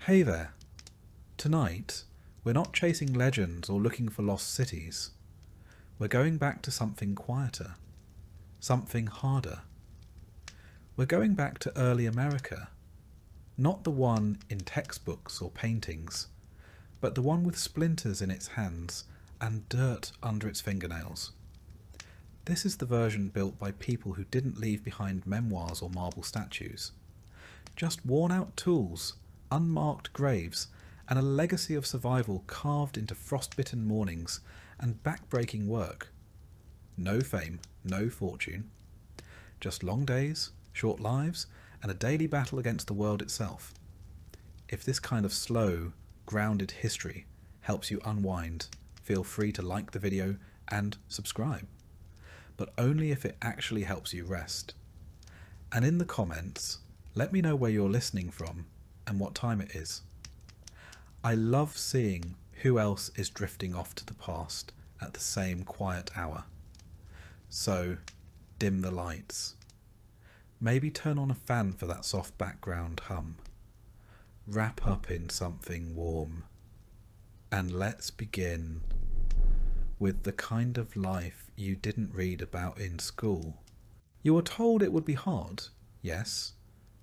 Hey there. Tonight, we're not chasing legends or looking for lost cities. We're going back to something quieter, something harder. We're going back to early America, not the one in textbooks or paintings, but the one with splinters in its hands and dirt under its fingernails. This is the version built by people who didn't leave behind memoirs or marble statues. Just worn-out tools, unmarked graves, and a legacy of survival carved into frostbitten mornings and back-breaking work. No fame, no fortune. Just long days, short lives, and a daily battle against the world itself. If this kind of slow, grounded history helps you unwind, feel free to like the video and subscribe. But only if it actually helps you rest. And in the comments, let me know where you're listening from and what time it is. I love seeing who else is drifting off to the past at the same quiet hour. So, dim the lights. Maybe turn on a fan for that soft background hum. Wrap up in something warm. And let's begin with the kind of life you didn't read about in school. You were told it would be hard, yes,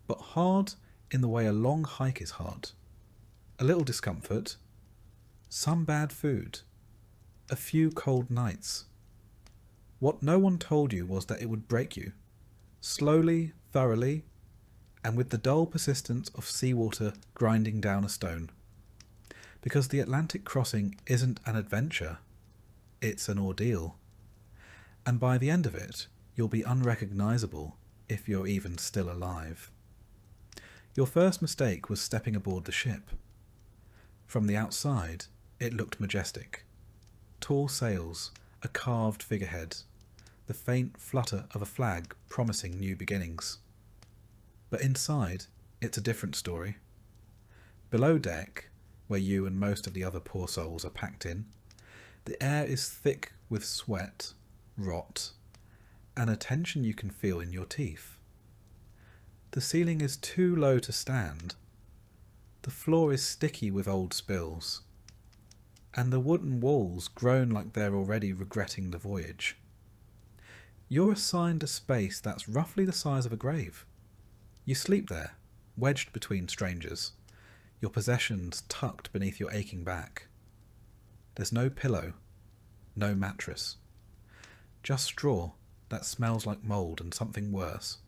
but hard in the way a long hike is hard. A little discomfort, some bad food, a few cold nights. What no one told you was that it would break you, slowly, thoroughly, and with the dull persistence of seawater grinding down a stone. Because the Atlantic crossing isn't an adventure, it's an ordeal. And by the end of it, you'll be unrecognisable if you're even still alive. Your first mistake was stepping aboard the ship. From the outside, it looked majestic. Tall sails, a carved figurehead, the faint flutter of a flag promising new beginnings. But inside, it's a different story. Below deck, where you and most of the other poor souls are packed in, the air is thick with sweat, rot, and a tension you can feel in your teeth. The ceiling is too low to stand. The floor is sticky with old spills. And the wooden walls groan like they're already regretting the voyage. You're assigned a space that's roughly the size of a grave. You sleep there, wedged between strangers, your possessions tucked beneath your aching back. There's no pillow, no mattress. Just straw that smells like mould and something worse.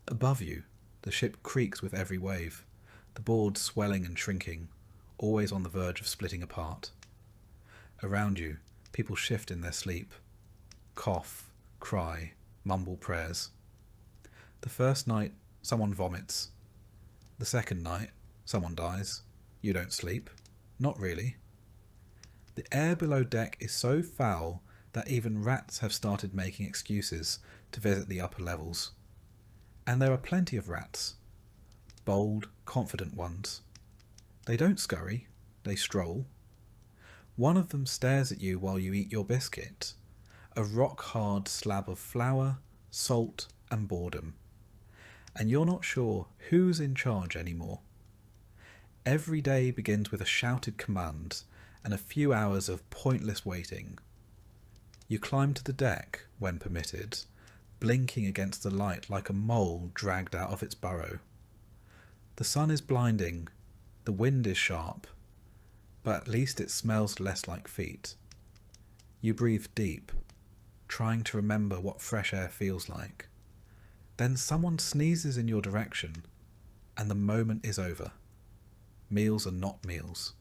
Above you, the ship creaks with every wave, the boards swelling and shrinking, always on the verge of splitting apart. Around you, people shift in their sleep, cough, cry, mumble prayers. The first night, someone vomits. The second night, someone dies. You don't sleep. Not really. The air below deck is so foul that even rats have started making excuses to visit the upper levels. And there are plenty of rats. Bold, confident ones. They don't scurry, they stroll. One of them stares at you while you eat your biscuit, a rock-hard slab of flour, salt and boredom. And you're not sure who's in charge anymore. Every day begins with a shouted command and a few hours of pointless waiting. You climb to the deck, when permitted, blinking against the light like a mole dragged out of its burrow. The sun is blinding, the wind is sharp, but at least it smells less like feet. You breathe deep, trying to remember what fresh air feels like. Then someone sneezes in your direction, and the moment is over. Meals are not meals.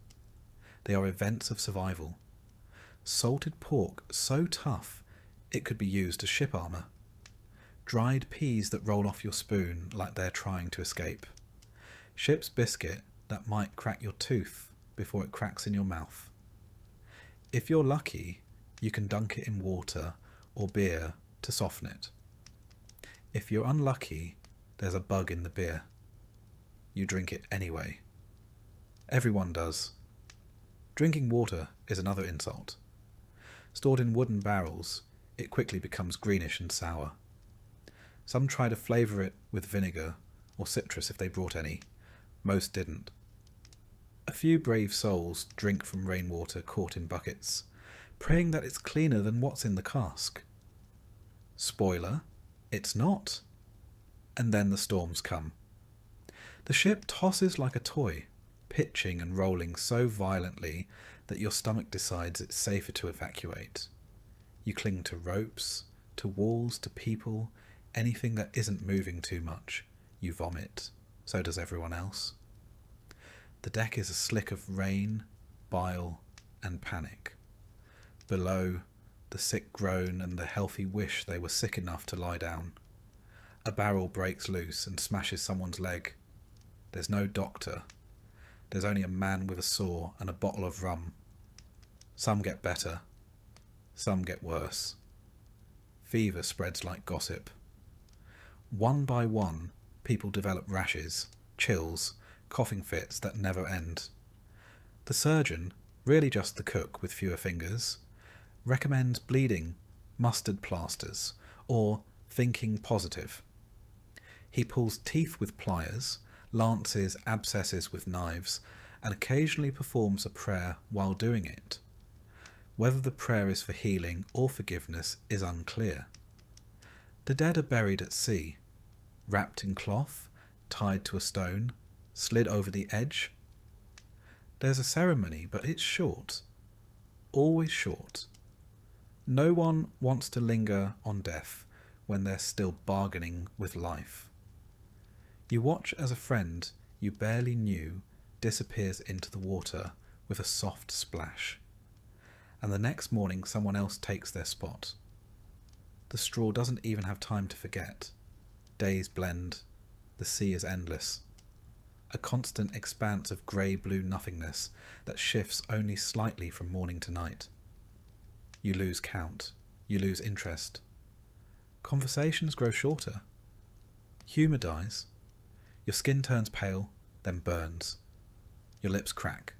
They are events of survival. Salted pork so tough it could be used as ship armour. Dried peas that roll off your spoon like they're trying to escape. Ship's biscuit that might crack your tooth before it cracks in your mouth. If you're lucky, you can dunk it in water or beer to soften it. If you're unlucky, there's a bug in the beer. You drink it anyway. Everyone does. Drinking water is another insult. Stored in wooden barrels, it quickly becomes greenish and sour. Some try to flavour it with vinegar or citrus if they brought any. Most didn't. A few brave souls drink from rainwater caught in buckets, praying that it's cleaner than what's in the cask. Spoiler, it's not. And then the storms come. The ship tosses like a toy, pitching and rolling so violently that your stomach decides it's safer to evacuate. You cling to ropes, to walls, to people, anything that isn't moving too much. You vomit. So does everyone else. The deck is a slick of rain, bile, and panic. Below, the sick groan and the healthy wish they were sick enough to lie down. A barrel breaks loose and smashes someone's leg. There's no doctor. There's only a man with a saw and a bottle of rum. Some get better. Some get worse. Fever spreads like gossip. One by one, people develop rashes, chills, coughing fits that never end. The surgeon, really just the cook with fewer fingers, recommends bleeding, mustard plasters, or thinking positive. He pulls teeth with pliers, lances abscesses with knives, and occasionally performs a prayer while doing it. Whether the prayer is for healing or forgiveness is unclear. The dead are buried at sea, wrapped in cloth, tied to a stone, slid over the edge. There's a ceremony, but it's short. Always short. No one wants to linger on death when they're still bargaining with life. You watch as a friend you barely knew disappears into the water with a soft splash, and the next morning someone else takes their spot. The straw doesn't even have time to forget. Days blend. The sea is endless. A constant expanse of grey-blue nothingness that shifts only slightly from morning to night. You lose count. You lose interest. Conversations grow shorter. Humour dies. Your skin turns pale, then burns. Your lips crack.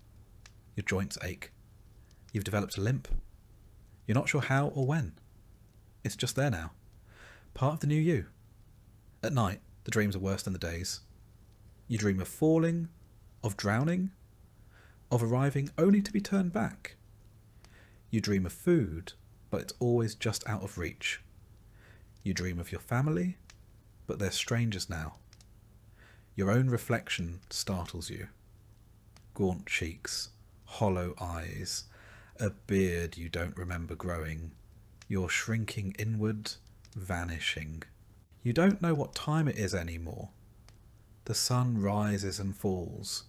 Your joints ache. You've developed a limp. You're not sure how or when. It's just there now. Part of the new you. At night, the dreams are worse than the days. You dream of falling, of drowning, of arriving only to be turned back. You dream of food, but it's always just out of reach. You dream of your family, but they're strangers now. Your own reflection startles you. Gaunt cheeks, hollow eyes, a beard you don't remember growing. You're shrinking inward, vanishing. You don't know what time it is anymore. The sun rises and falls,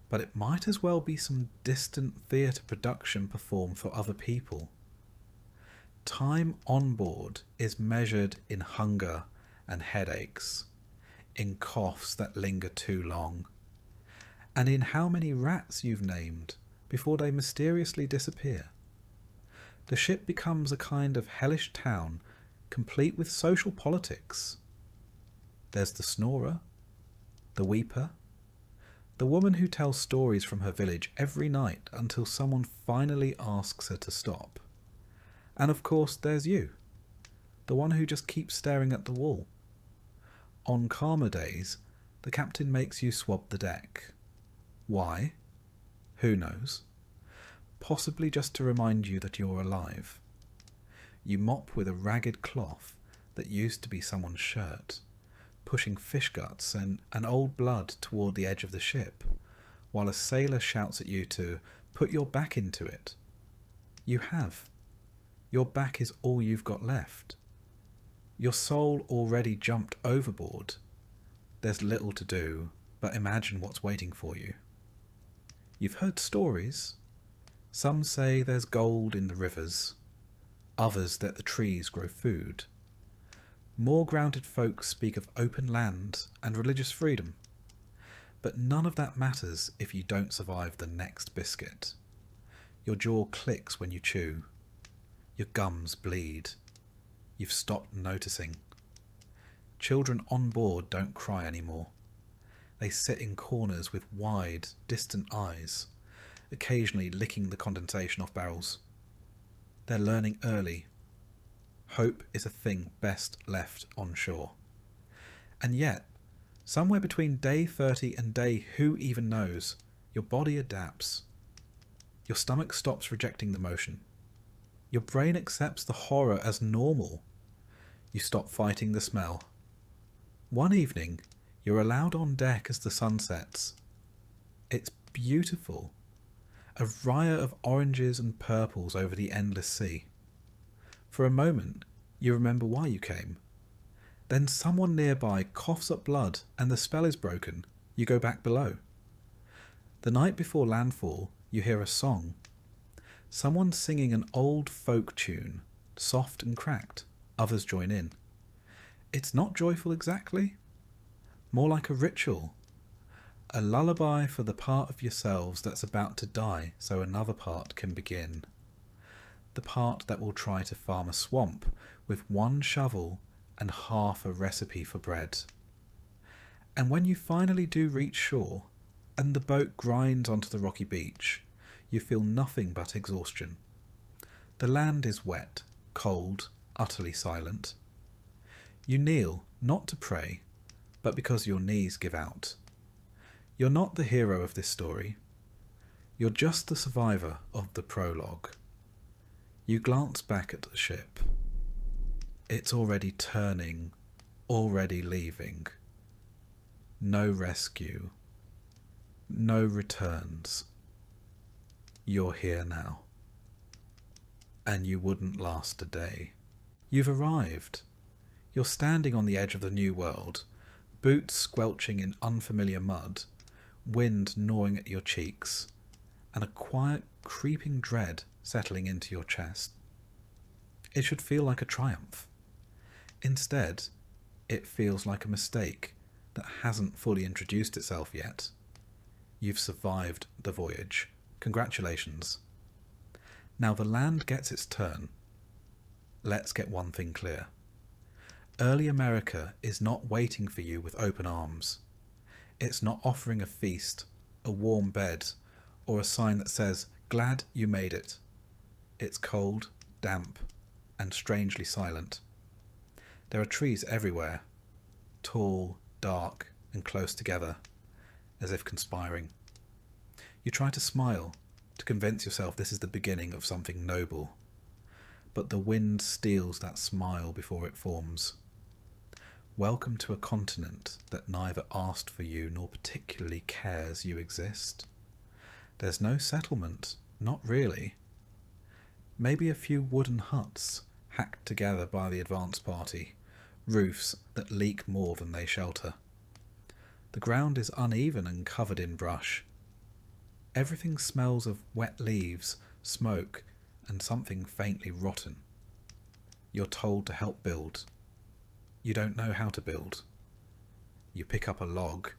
but it might as well be some distant theatre production performed for other people. Time on board is measured in hunger and headaches, in coughs that linger too long, and in how many rats you've named before they mysteriously disappear. The ship becomes a kind of hellish town, complete with social politics. There's the snorer, the weeper, the woman who tells stories from her village every night until someone finally asks her to stop. And of course there's you, the one who just keeps staring at the wall. On calmer days, the captain makes you swab the deck. Why? Who knows? Possibly just to remind you that you're alive. You mop with a ragged cloth that used to be someone's shirt, pushing fish guts and old blood toward the edge of the ship, while a sailor shouts at you to put your back into it. You have. Your back is all you've got left. Your soul already jumped overboard. There's little to do, but imagine what's waiting for you. You've heard stories. Some say there's gold in the rivers, others that the trees grow food. More grounded folk speak of open land and religious freedom. But none of that matters if you don't survive the next biscuit. Your jaw clicks when you chew. Your gums bleed. You've stopped noticing. Children on board don't cry anymore. They sit in corners with wide, distant eyes, occasionally licking the condensation off barrels. They're learning early. Hope is a thing best left on shore. And yet, somewhere between day 30 and day who even knows, Your body adapts. Your stomach stops rejecting the motion. Your brain accepts the horror as normal. You stop fighting the smell. One evening, you're allowed on deck as the sun sets. It's beautiful. A riot of oranges and purples over the endless sea. For a moment, you remember why you came. Then someone nearby coughs up blood and the spell is broken. You go back below. The night before landfall, you hear a song. Someone singing an old folk tune, soft and cracked. Others join in. It's not joyful exactly. More like a ritual. A lullaby for the part of yourselves that's about to die so another part can begin. The part that will try to farm a swamp with one shovel and half a recipe for bread. And when you finally do reach shore, and the boat grinds onto the rocky beach, you feel nothing but exhaustion. The land is wet, cold, utterly silent. You kneel, not to pray, but because your knees give out. You're not the hero of this story. You're just the survivor of the prologue. You glance back at the ship. It's already turning, already leaving. No rescue. No returns. You're here now. And you wouldn't last a day. You've arrived. You're standing on the edge of the new world, boots squelching in unfamiliar mud, wind gnawing at your cheeks, and a quiet, creeping dread settling into your chest. It should feel like a triumph. Instead, it feels like a mistake that hasn't fully introduced itself yet. You've survived the voyage. Congratulations. Now the land gets its turn. Let's get one thing clear. Early America is not waiting for you with open arms. It's not offering a feast, a warm bed, or a sign that says, "Glad you made it." It's cold, damp, and strangely silent. There are trees everywhere, tall, dark, and close together, as if conspiring. You try to smile, to convince yourself this is the beginning of something noble, but the wind steals that smile before it forms. Welcome to a continent that neither asked for you nor particularly cares you exist. There's no settlement, not really. Maybe a few wooden huts hacked together by the advance party, roofs that leak more than they shelter. The ground is uneven and covered in brush. Everything smells of wet leaves, smoke, and something faintly rotten. You're told to help build. You don't know how to build. You pick up a log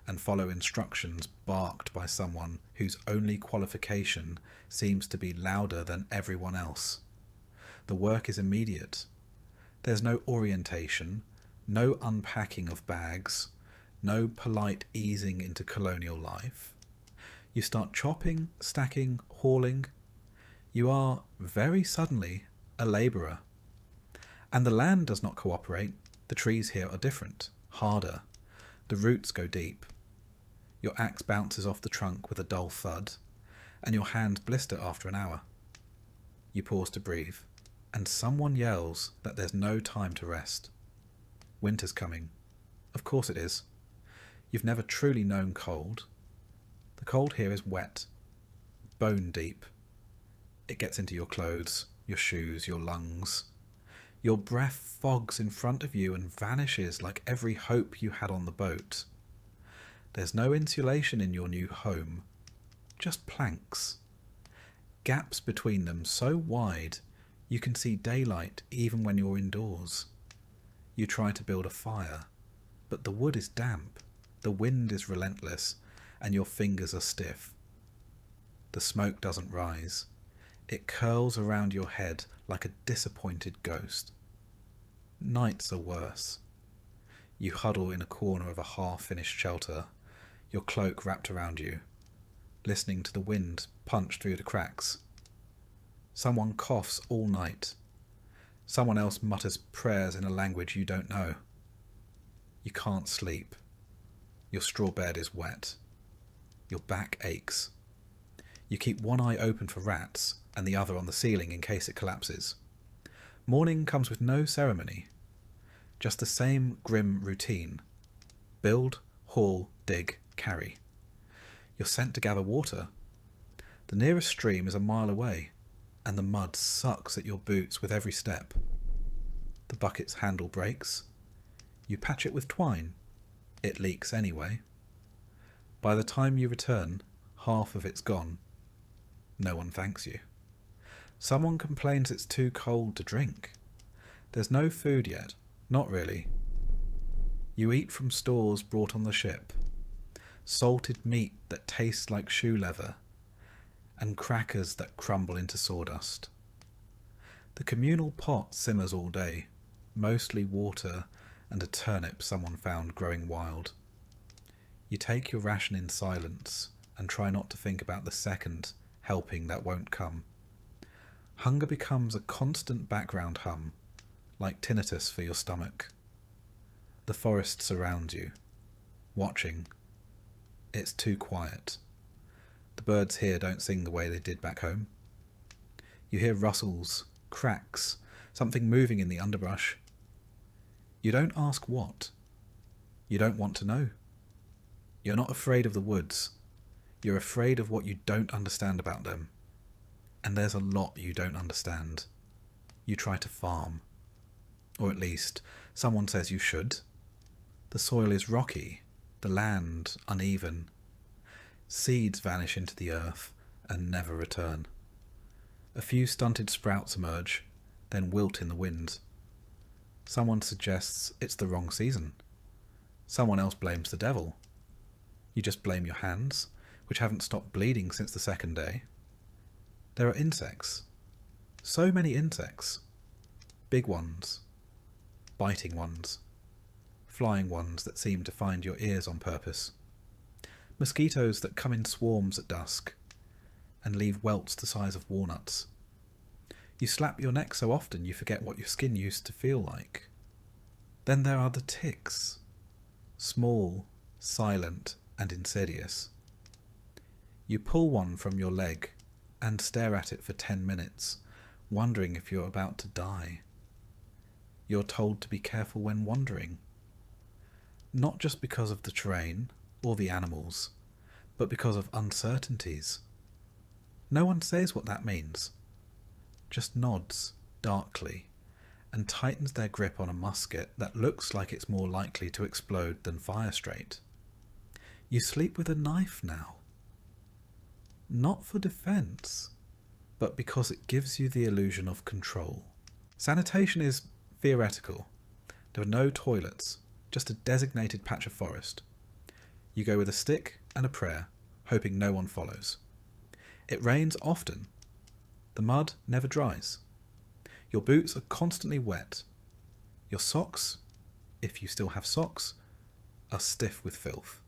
and follow instructions barked by someone whose only qualification seems to be louder than everyone else. The work is immediate. There's no orientation, no unpacking of bags, no polite easing into colonial life. You start chopping, stacking, hauling. You are, very suddenly, a labourer. And the land does not cooperate. The trees here are different, harder. The roots go deep. Your axe bounces off the trunk with a dull thud, and your hands blister after an hour. You pause to breathe, and someone yells that there's no time to rest. Winter's coming. Of course it is. You've never truly known cold. The cold here is wet, bone deep. It gets into your clothes, your shoes, your lungs. Your breath fogs in front of you and vanishes like every hope you had on the boat. There's no insulation in your new home, just planks. Gaps between them so wide you can see daylight even when you're indoors. You try to build a fire, but the wood is damp, the wind is relentless, and your fingers are stiff. The smoke doesn't rise. It curls around your head like a disappointed ghost. Nights are worse. You huddle in a corner of a half-finished shelter, your cloak wrapped around you, listening to the wind punch through the cracks. Someone coughs all night. Someone else mutters prayers in a language you don't know. You can't sleep. Your straw bed is wet. Your back aches. You keep one eye open for rats and the other on the ceiling in case it collapses. Morning comes with no ceremony, just the same grim routine. Build, haul, dig, carry. You're sent to gather water. The nearest stream is a mile away, and the mud sucks at your boots with every step. The bucket's handle breaks. You patch it with twine. It leaks anyway. By the time you return, half of it's gone. No one thanks you. Someone complains it's too cold to drink. There's no food yet. Not really. You eat from stores brought on the ship. Salted meat that tastes like shoe leather, and crackers that crumble into sawdust. The communal pot simmers all day, mostly water and a turnip someone found growing wild. You take your ration in silence and try not to think about the second helping that won't come. Hunger becomes a constant background hum, like tinnitus for your stomach. The forest surrounds you, watching. It's too quiet. The birds here don't sing the way they did back home. You hear rustles, cracks, something moving in the underbrush. You don't ask what. You don't want to know. You're not afraid of the woods. You're afraid of what you don't understand about them. And there's a lot you don't understand. You try to farm. Or at least, someone says you should. The soil is rocky, the land uneven. Seeds vanish into the earth and never return. A few stunted sprouts emerge, then wilt in the wind. Someone suggests it's the wrong season. Someone else blames the devil. You just blame your hands, which haven't stopped bleeding since the second day. There are insects. So many insects. Big ones. Biting ones. Flying ones that seem to find your ears on purpose. Mosquitoes that come in swarms at dusk and leave welts the size of walnuts. You slap your neck so often you forget what your skin used to feel like. Then there are the ticks. Small, silent, and insidious. You pull one from your leg and stare at it for 10 minutes, wondering if you're about to die. You're told to be careful when wandering. Not just because of the terrain or the animals, but because of uncertainties. No one says what that means, just nods darkly and tightens their grip on a musket that looks like it's more likely to explode than fire straight. You sleep with a knife now. Not for defense, but because it gives you the illusion of control. Sanitation is theoretical. There are no toilets, just a designated patch of forest. You go with a stick and a prayer, hoping no one follows. It rains often. The mud never dries. Your boots are constantly wet. Your socks, if you still have socks, are stiff with filth.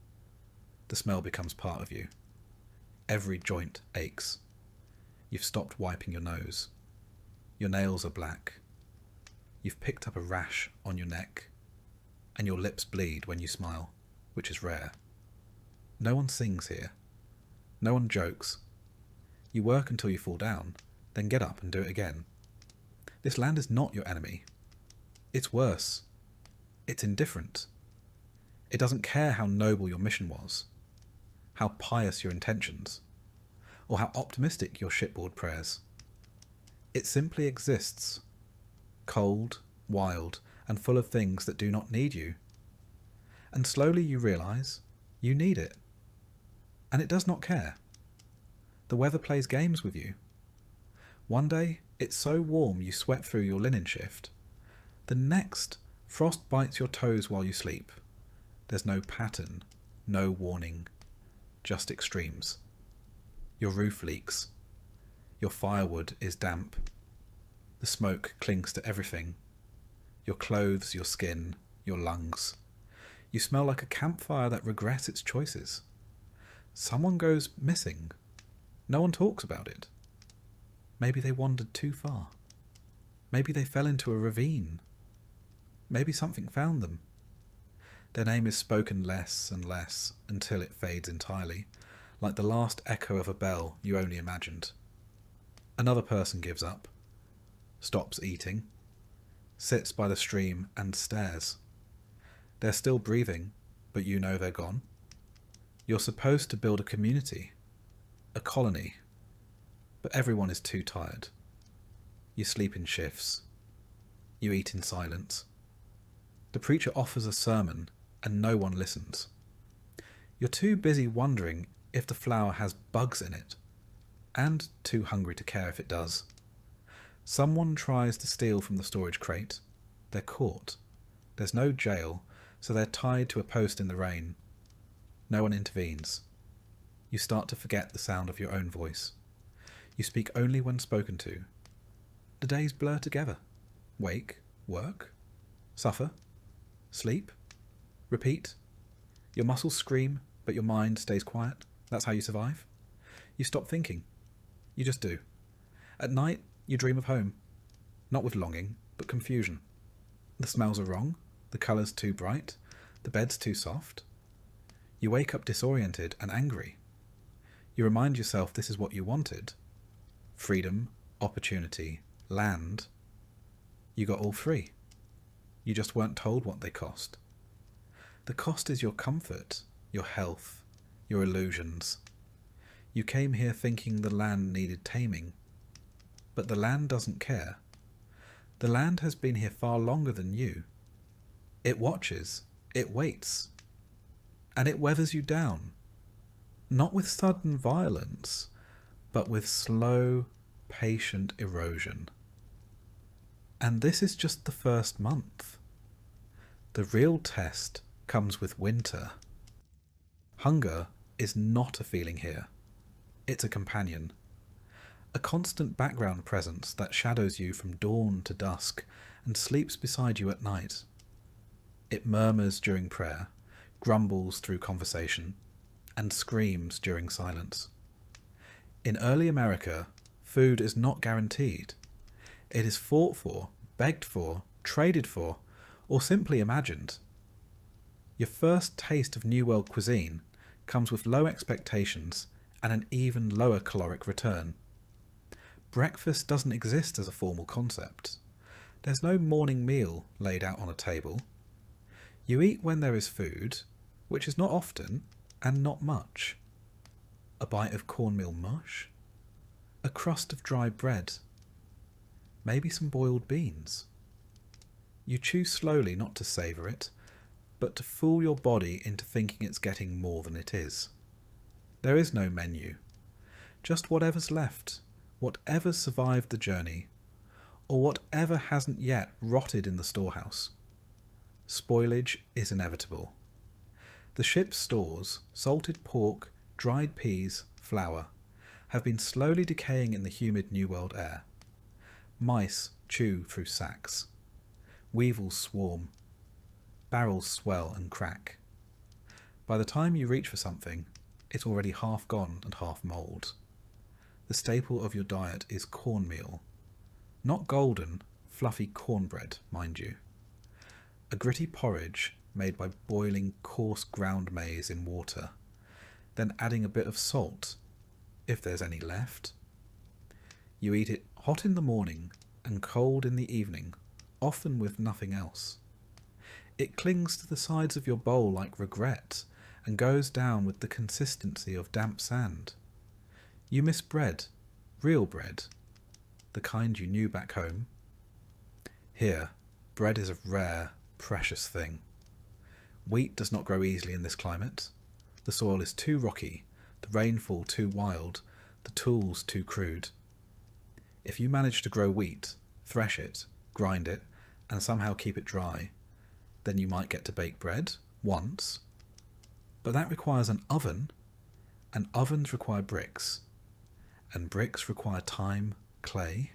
The smell becomes part of you. Every joint aches. You've stopped wiping your nose. Your nails are black. You've picked up a rash on your neck, and your lips bleed when you smile, which is rare. No one sings here. No one jokes. You work until you fall down, then get up and do it again. This land is not your enemy. It's worse. It's indifferent. It doesn't care how noble your mission was, how pious your intentions, or how optimistic your shipboard prayers. It simply exists, cold, wild, and full of things that do not need you. And slowly you realise you need it. And it does not care. The weather plays games with you. One day it's so warm you sweat through your linen shift. The next, frost bites your toes while you sleep. There's no pattern, no warning, just extremes. Your roof leaks. Your firewood is damp. The smoke clings to everything. Your clothes, your skin, your lungs. You smell like a campfire that regrets its choices. Someone goes missing. No one talks about it. Maybe they wandered too far. Maybe they fell into a ravine. Maybe something found them. Their name is spoken less and less until it fades entirely, like the last echo of a bell you only imagined. Another person gives up, stops eating, sits by the stream and stares. They're still breathing, but you know they're gone. You're supposed to build a community, a colony, but everyone is too tired. You sleep in shifts. You eat in silence. The preacher offers a sermon and no one listens. You're too busy wondering if the flour has bugs in it, and too hungry to care if it does. Someone tries to steal from the storage crate. They're caught. There's no jail, so they're tied to a post in the rain. No one intervenes. You start to forget the sound of your own voice. You speak only when spoken to. The days blur together. Wake, work, suffer, sleep, repeat. Your muscles scream, but your mind stays quiet. That's how you survive. You stop thinking. You just do. At night, you dream of home. Not with longing, but confusion. The smells are wrong, the colours too bright, the bed's too soft. You wake up disoriented and angry. You remind yourself this is what you wanted. Freedom, opportunity, land. You got all three. You just weren't told what they cost. The cost is your comfort, your health, your illusions. You came here thinking the land needed taming. But the land doesn't care. The land has been here far longer than you. It watches, it waits, and it weathers you down. Not with sudden violence, but with slow, patient erosion. And this is just the first month. The real test comes with winter. Hunger is not a feeling here. It's a companion. A constant background presence that shadows you from dawn to dusk and sleeps beside you at night. It murmurs during prayer, grumbles through conversation, and screams during silence. In early America, food is not guaranteed. It is fought for, begged for, traded for, or simply imagined. Your first taste of New World cuisine comes with low expectations and an even lower caloric return. Breakfast doesn't exist as a formal concept. There's no morning meal laid out on a table. You eat when there is food, which is not often and not much. A bite of cornmeal mush, a crust of dry bread, maybe some boiled beans. You chew slowly not to savour it, but to fool your body into thinking it's getting more than it is. There is no menu, just whatever's left, whatever's survived the journey, or whatever hasn't yet rotted in the storehouse. Spoilage is inevitable. The ship's stores, salted pork, dried peas, flour, have been slowly decaying in the humid New World air. Mice chew through sacks. Weevils swarm. Barrels swell and crack. By the time you reach for something, it's already half gone and half mould. The staple of your diet is cornmeal. Not golden, fluffy cornbread, mind you. A gritty porridge made by boiling coarse ground maize in water, then adding a bit of salt, if there's any left. You eat it hot in the morning and cold in the evening, often with nothing else. It clings to the sides of your bowl like regret and goes down with the consistency of damp sand. You miss bread, real bread, the kind you knew back home. Here, bread is a rare, precious thing. Wheat does not grow easily in this climate. The soil is too rocky, the rainfall too wild, the tools too crude. If you manage to grow wheat, thresh it, grind it, and somehow keep it dry, then you might get to bake bread once. But that requires an oven, and ovens require bricks, and bricks require time, clay,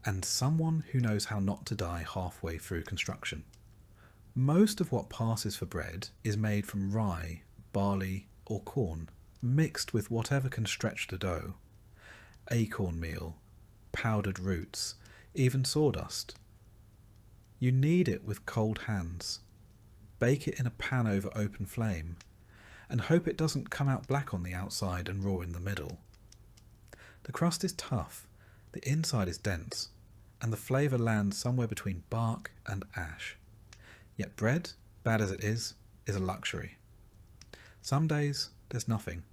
and someone who knows how not to die halfway through construction. Most of what passes for bread is made from rye, barley, or corn, mixed with whatever can stretch the dough. Acorn meal, powdered roots, even sawdust. You knead it with cold hands. Bake it in a pan over open flame, and hope it doesn't come out black on the outside and raw in the middle. The crust is tough, the inside is dense, and the flavour lands somewhere between bark and ash. Yet bread, bad as it is a luxury. Some days there's nothing.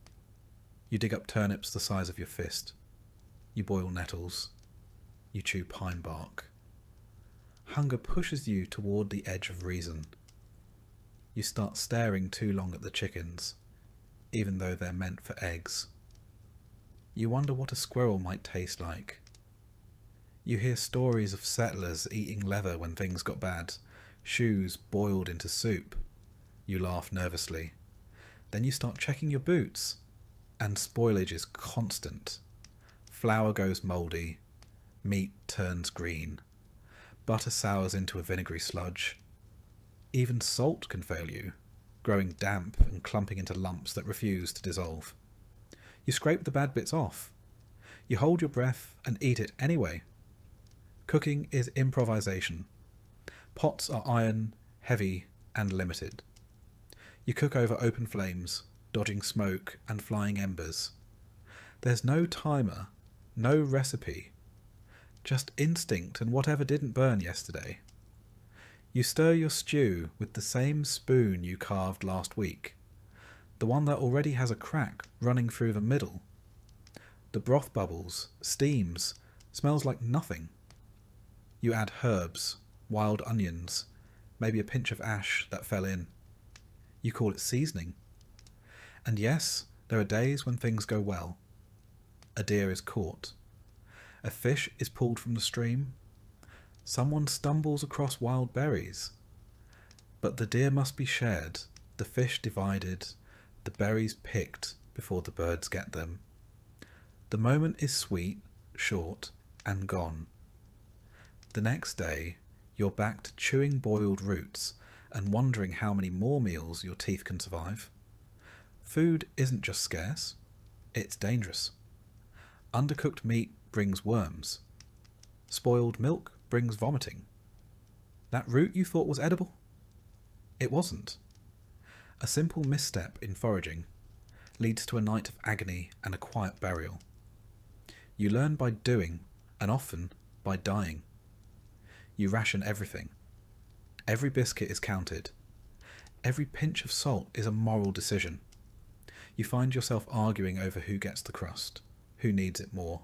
You dig up turnips the size of your fist. You boil nettles. You chew pine bark. Hunger pushes you toward the edge of reason. You start staring too long at the chickens, even though they're meant for eggs. You wonder what a squirrel might taste like. You hear stories of settlers eating leather when things got bad, shoes boiled into soup. You laugh nervously. Then you start checking your boots, and spoilage is constant. Flour goes mouldy, meat turns green, butter sours into a vinegary sludge. Even salt can fail you, growing damp and clumping into lumps that refuse to dissolve. You scrape the bad bits off. You hold your breath and eat it anyway. Cooking is improvisation. Pots are iron, heavy, and limited. You cook over open flames, dodging smoke and flying embers. There's no timer, no recipe, just instinct and whatever didn't burn yesterday. You stir your stew with the same spoon you carved last week, the one that already has a crack running through the middle. The broth bubbles, steams, smells like nothing. You add herbs, wild onions, maybe a pinch of ash that fell in. You call it seasoning. And yes, there are days when things go well. A deer is caught. A fish is pulled from the stream. Someone stumbles across wild berries. But the deer must be shared, the fish divided, the berries picked before the birds get them. The moment is sweet, short, and gone. The next day, you're back to chewing boiled roots and wondering how many more meals your teeth can survive. Food isn't just scarce, it's dangerous. Undercooked meat brings worms. Spoiled milk brings vomiting. That root you thought was edible? It wasn't. A simple misstep in foraging leads to a night of agony and a quiet burial. You learn by doing, and often by dying. You ration everything. Every biscuit is counted. Every pinch of salt is a moral decision. You find yourself arguing over who gets the crust, who needs it more,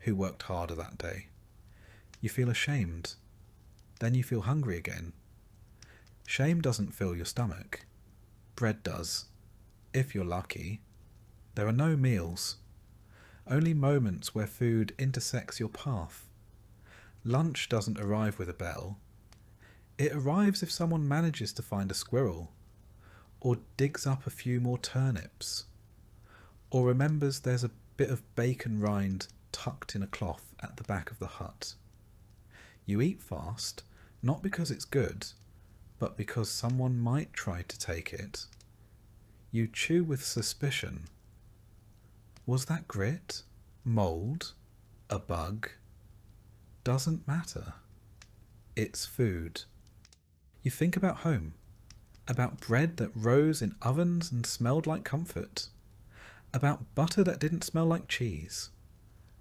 who worked harder that day. You feel ashamed. Then you feel hungry again. Shame doesn't fill your stomach. Bread does. If you're lucky. There are no meals. Only moments where food intersects your path. Lunch doesn't arrive with a bell. It arrives if someone manages to find a squirrel, or digs up a few more turnips, or remembers there's a bit of bacon rind tucked in a cloth at the back of the hut. You eat fast, not because it's good, but because someone might try to take it. You chew with suspicion. Was that grit? Mould? A bug? Doesn't matter. It's food. You think about home, about bread that rose in ovens and smelled like comfort, about butter that didn't smell like cheese,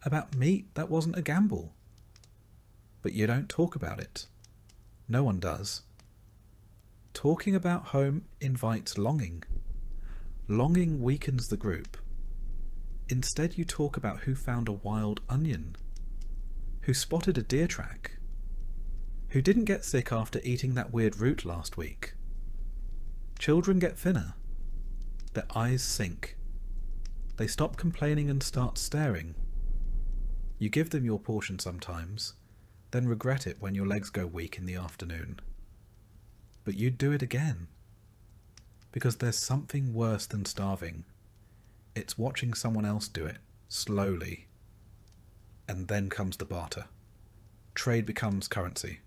about meat that wasn't a gamble. But you don't talk about it. No one does. Talking about home invites longing. Longing weakens the group. Instead you talk about who found a wild onion, who spotted a deer track, who didn't get sick after eating that weird root last week. Children get thinner. Their eyes sink. They stop complaining and start staring. You give them your portion sometimes, then regret it when your legs go weak in the afternoon. But you'd do it again. Because there's something worse than starving. It's watching someone else do it, slowly. And then comes the barter. Trade becomes currency.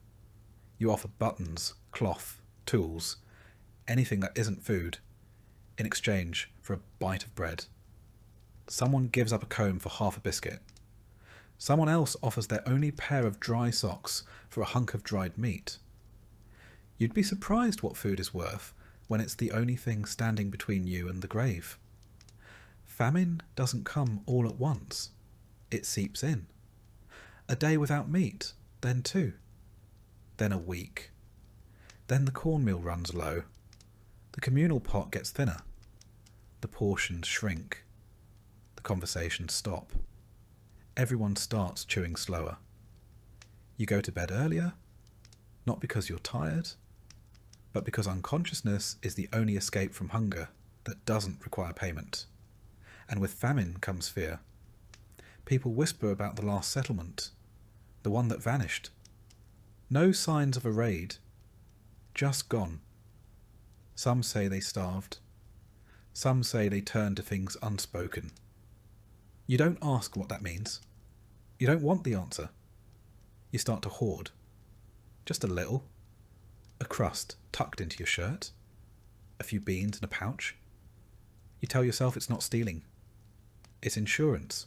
You offer buttons, cloth, tools, anything that isn't food, in exchange for a bite of bread. Someone gives up a comb for half a biscuit. Someone else offers their only pair of dry socks for a hunk of dried meat. You'd be surprised what food is worth when it's the only thing standing between you and the grave. Famine doesn't come all at once. It seeps in. A day without meat, then 2. Then a week. Then the cornmeal runs low. The communal pot gets thinner. The portions shrink. The conversations stop. Everyone starts chewing slower. You go to bed earlier, not because you're tired, but because unconsciousness is the only escape from hunger that doesn't require payment. And with famine comes fear. People whisper about the last settlement, the one that vanished. No signs of a raid, just gone. Some say they starved. Some say they turned to things unspoken. You don't ask what that means. You don't want the answer. You start to hoard. Just a little. A crust tucked into your shirt. A few beans in a pouch. You tell yourself it's not stealing. It's insurance.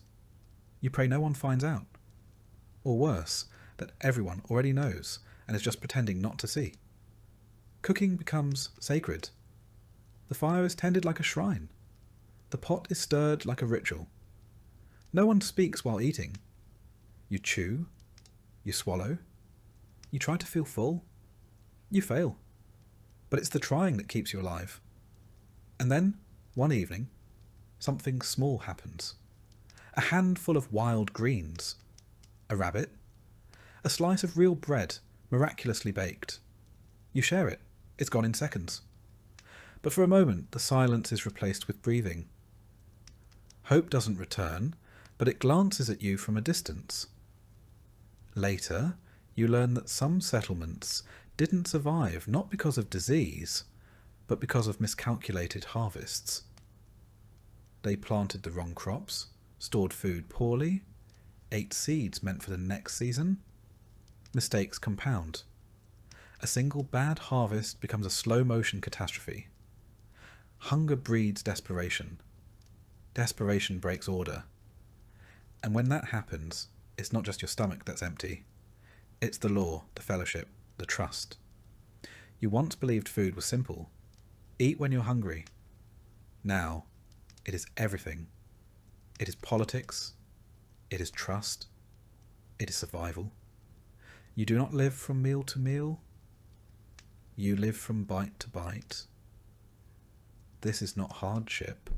You pray no one finds out. Or worse, that everyone already knows and is just pretending not to see. Cooking becomes sacred. The fire is tended like a shrine. The pot is stirred like a ritual. No one speaks while eating. You chew. You swallow. You try to feel full. You fail. But it's the trying that keeps you alive. And then, one evening, something small happens. A handful of wild greens. A rabbit. A slice of real bread, miraculously baked. You share it. It's gone in seconds. But for a moment, the silence is replaced with breathing. Hope doesn't return, but it glances at you from a distance. Later, you learn that some settlements didn't survive not because of disease, but because of miscalculated harvests. They planted the wrong crops, stored food poorly, ate seeds meant for the next season. Mistakes compound. A single bad harvest becomes a slow-motion catastrophe. Hunger breeds desperation. Desperation breaks order. And when that happens, it's not just your stomach that's empty. It's the law, the fellowship, the trust. You once believed food was simple. Eat when you're hungry. Now, it is everything. It is politics. It is trust. It is survival. You do not live from meal to meal. You live from bite to bite. This is not hardship.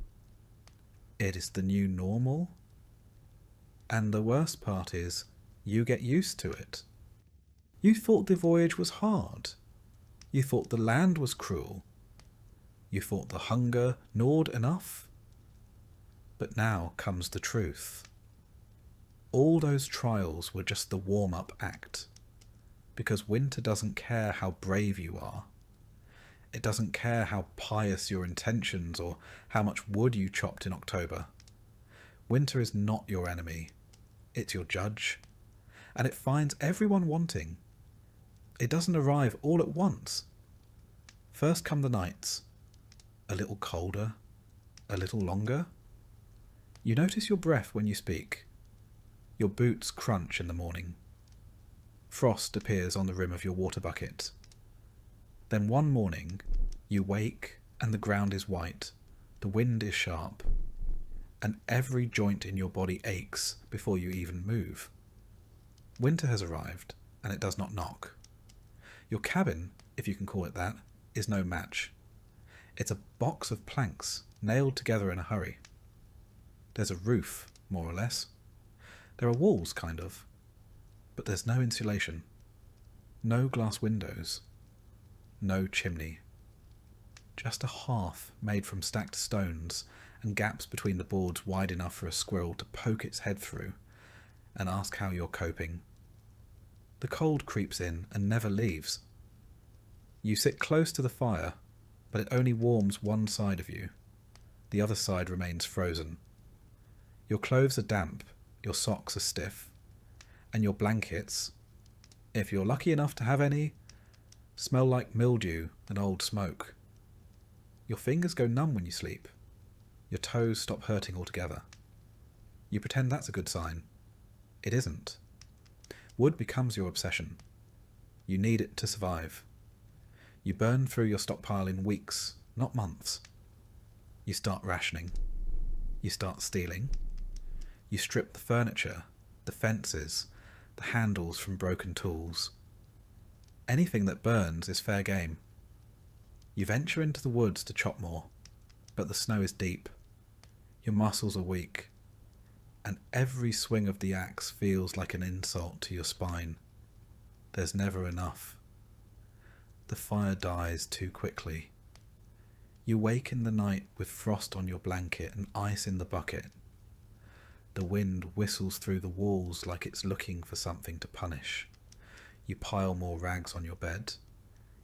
It is the new normal. And the worst part is, you get used to it. You thought the voyage was hard. You thought the land was cruel. You thought the hunger gnawed enough. But now comes the truth. All those trials were just the warm-up act. Because winter doesn't care how brave you are. It doesn't care how pious your intentions or how much wood you chopped in October. Winter is not your enemy. It's your judge. And it finds everyone wanting. It doesn't arrive all at once. First come the nights. A little colder. A little longer. You notice your breath when you speak. Your boots crunch in the morning. Frost appears on the rim of your water bucket. Then one morning, you wake and the ground is white, the wind is sharp, and every joint in your body aches before you even move. Winter has arrived, and it does not knock. Your cabin, if you can call it that, is no match. It's a box of planks nailed together in a hurry. There's a roof, more or less. There are walls, kind of. But there's no insulation. No glass windows. No chimney. Just a hearth made from stacked stones and gaps between the boards wide enough for a squirrel to poke its head through and ask how you're coping. The cold creeps in and never leaves. You sit close to the fire, but it only warms one side of you. The other side remains frozen. Your clothes are damp, your socks are stiff, and your blankets, if you're lucky enough to have any, smell like mildew and old smoke. Your fingers go numb when you sleep. Your toes stop hurting altogether. You pretend that's a good sign. It isn't. Wood becomes your obsession. You need it to survive. You burn through your stockpile in weeks, not months. You start rationing. You start stealing. You strip the furniture, the fences, the handles from broken tools. Anything that burns is fair game. You venture into the woods to chop more, but the snow is deep. Your muscles are weak, and every swing of the axe feels like an insult to your spine. There's never enough. The fire dies too quickly. You wake in the night with frost on your blanket and ice in the bucket. The wind whistles through the walls like it's looking for something to punish. You pile more rags on your bed.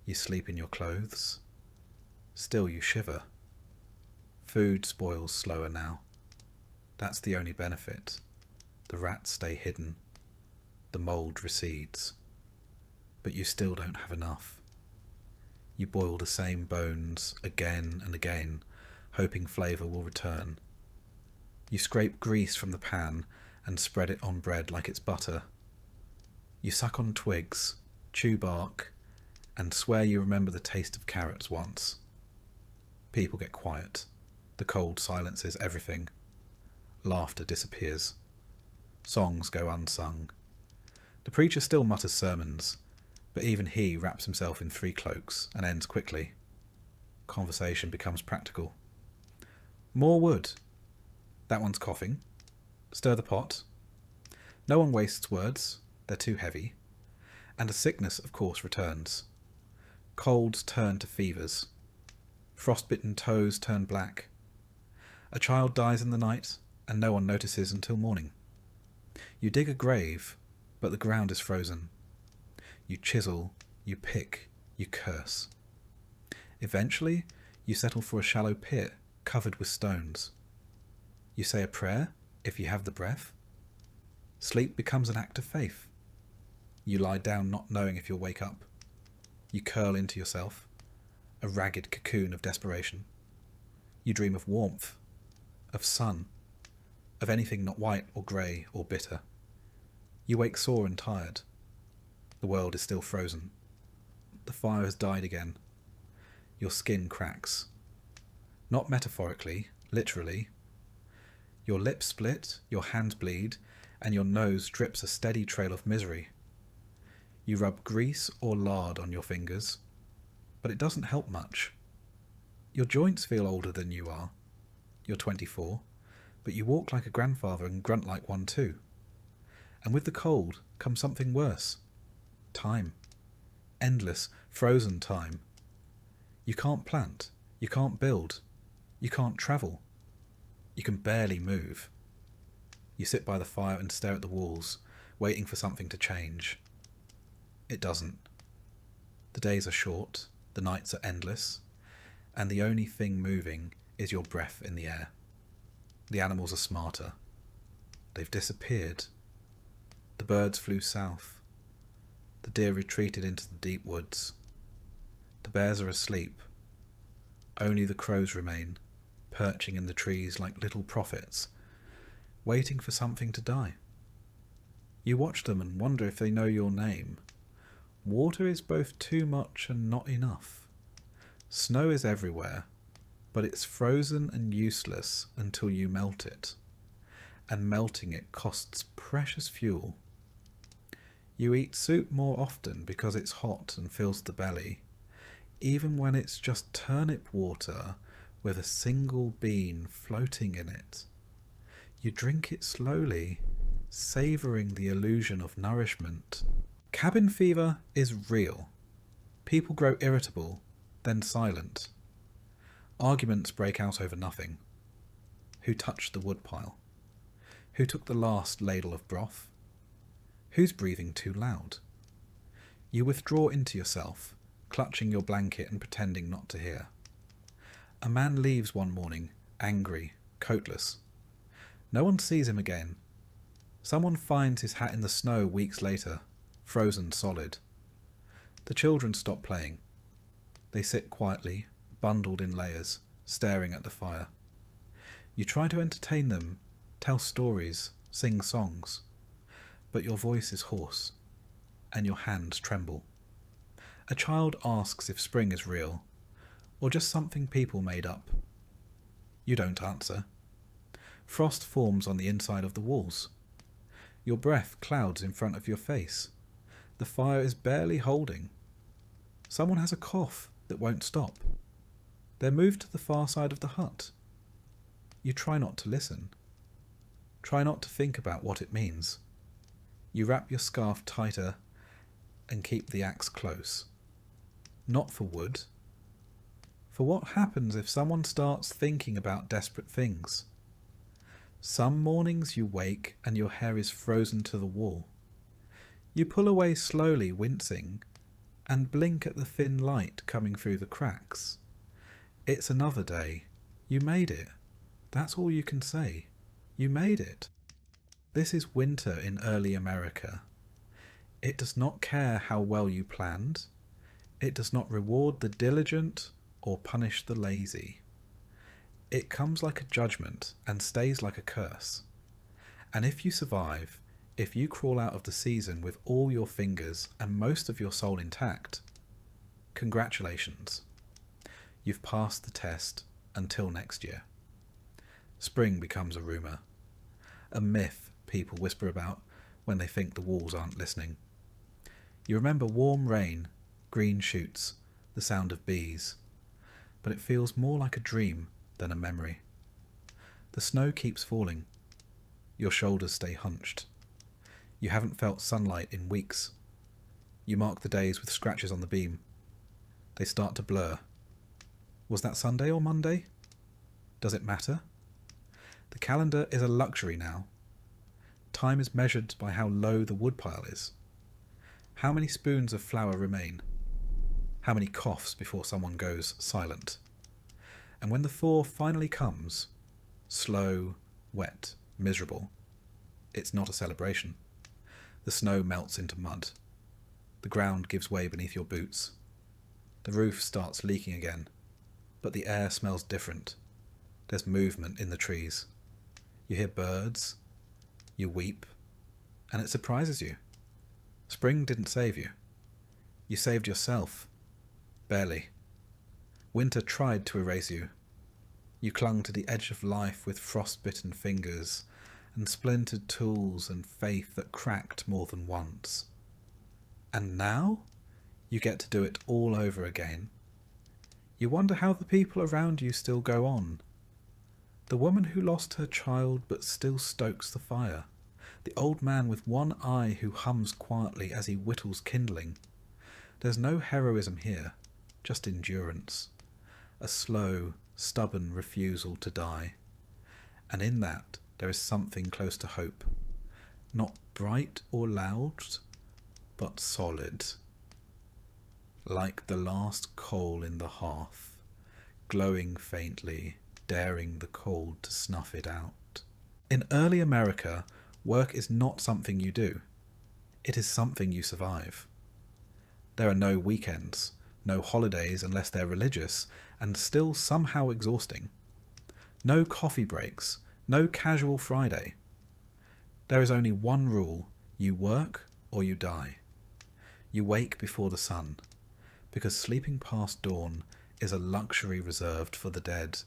You sleep in your clothes. Still you shiver. Food spoils slower now. That's the only benefit. The rats stay hidden. The mould recedes. But you still don't have enough. You boil the same bones again and again, hoping flavour will return. You scrape grease from the pan and spread it on bread like it's butter. You suck on twigs, chew bark, and swear you remember the taste of carrots once. People get quiet. The cold silences everything. Laughter disappears. Songs go unsung. The preacher still mutters sermons, but even he wraps himself in 3 cloaks and ends quickly. Conversation becomes practical. More wood. That one's coughing. Stir the pot. No one wastes words. They're too heavy. And a sickness, of course, returns. Colds turn to fevers. Frostbitten toes turn black. A child dies in the night, and no one notices until morning. You dig a grave, but the ground is frozen. You chisel, you pick, you curse. Eventually, you settle for a shallow pit covered with stones. You say a prayer, if you have the breath. Sleep becomes an act of faith. You lie down not knowing if you'll wake up. You curl into yourself, a ragged cocoon of desperation. You dream of warmth, of sun, of anything not white or grey or bitter. You wake sore and tired. The world is still frozen. The fire has died again. Your skin cracks. Not metaphorically, literally. Your lips split, your hands bleed, and your nose drips a steady trail of misery. You rub grease or lard on your fingers, but it doesn't help much. Your joints feel older than you are. You're 24, but you walk like a grandfather and grunt like one too. And with the cold comes something worse. Time. Endless, frozen time. You can't plant. You can't build. You can't travel. You can barely move. You sit by the fire and stare at the walls, waiting for something to change. It doesn't. The days are short, the nights are endless, and the only thing moving is your breath in the air. The animals are smarter. They've disappeared. The birds flew south. The deer retreated into the deep woods. The bears are asleep. Only the crows remain, perching in the trees like little prophets, waiting for something to die. You watch them and wonder if they know your name. Water is both too much and not enough. Snow is everywhere, but it's frozen and useless until you melt it, and melting it costs precious fuel. You eat soup more often because it's hot and fills the belly, even when it's just turnip water with a single bean floating in it. You drink it slowly, savouring the illusion of nourishment. Cabin fever is real. People grow irritable, then silent. Arguments break out over nothing. Who touched the woodpile? Who took the last ladle of broth? Who's breathing too loud? You withdraw into yourself, clutching your blanket and pretending not to hear. A man leaves one morning, angry, coatless. No one sees him again. Someone finds his hat in the snow weeks later, frozen solid. The children stop playing. They sit quietly, bundled in layers, staring at the fire. You try to entertain them, tell stories, sing songs, but your voice is hoarse, and your hands tremble. A child asks if spring is real, or just something people made up. You don't answer. Frost forms on the inside of the walls. Your breath clouds in front of your face. The fire is barely holding. Someone has a cough that won't stop. They're moved to the far side of the hut. You try not to listen. Try not to think about what it means. You wrap your scarf tighter and keep the axe close. Not for wood. For what happens if someone starts thinking about desperate things? Some mornings you wake and your hair is frozen to the wall. You pull away slowly, wincing, and blink at the thin light coming through the cracks. It's another day. You made it. That's all you can say. You made it. This is winter in early America. It does not care how well you planned. It does not reward the diligent or punish the lazy. It comes like a judgment and stays like a curse. And if you survive, if you crawl out of the season with all your fingers and most of your soul intact, congratulations. You've passed the test until next year. Spring becomes a rumour, a myth people whisper about when they think the walls aren't listening. You remember warm rain, green shoots, the sound of bees, but it feels more like a dream than a memory. The snow keeps falling. Your shoulders stay hunched. You haven't felt sunlight in weeks. You mark the days with scratches on the beam. They start to blur. Was that Sunday or Monday? Does it matter? The calendar is a luxury now. Time is measured by how low the woodpile is. How many spoons of flour remain? How many coughs before someone goes silent? And when the thaw finally comes, slow, wet, miserable, it's not a celebration. The snow melts into mud. The ground gives way beneath your boots. The roof starts leaking again, but the air smells different. There's movement in the trees. You hear birds. You weep, and it surprises you. Spring didn't save you. You saved yourself. Barely. Winter tried to erase you. You clung to the edge of life with frostbitten fingers and splintered tools and faith that cracked more than once. And now you get to do it all over again. You wonder how the people around you still go on. The woman who lost her child but still stokes the fire. The old man with one eye who hums quietly as he whittles kindling. There's no heroism here, just endurance. A slow, stubborn refusal to die. And in that there is something close to hope. Not bright or loud, but solid. Like the last coal in the hearth, glowing faintly, daring the cold to snuff it out. In early America, work is not something you do. It is something you survive. There are no weekends, no holidays unless they're religious, and still somehow exhausting. No coffee breaks, no casual Friday. There is only one rule: you work or you die. You wake before the sun, because sleeping past dawn is a luxury reserved for the dead.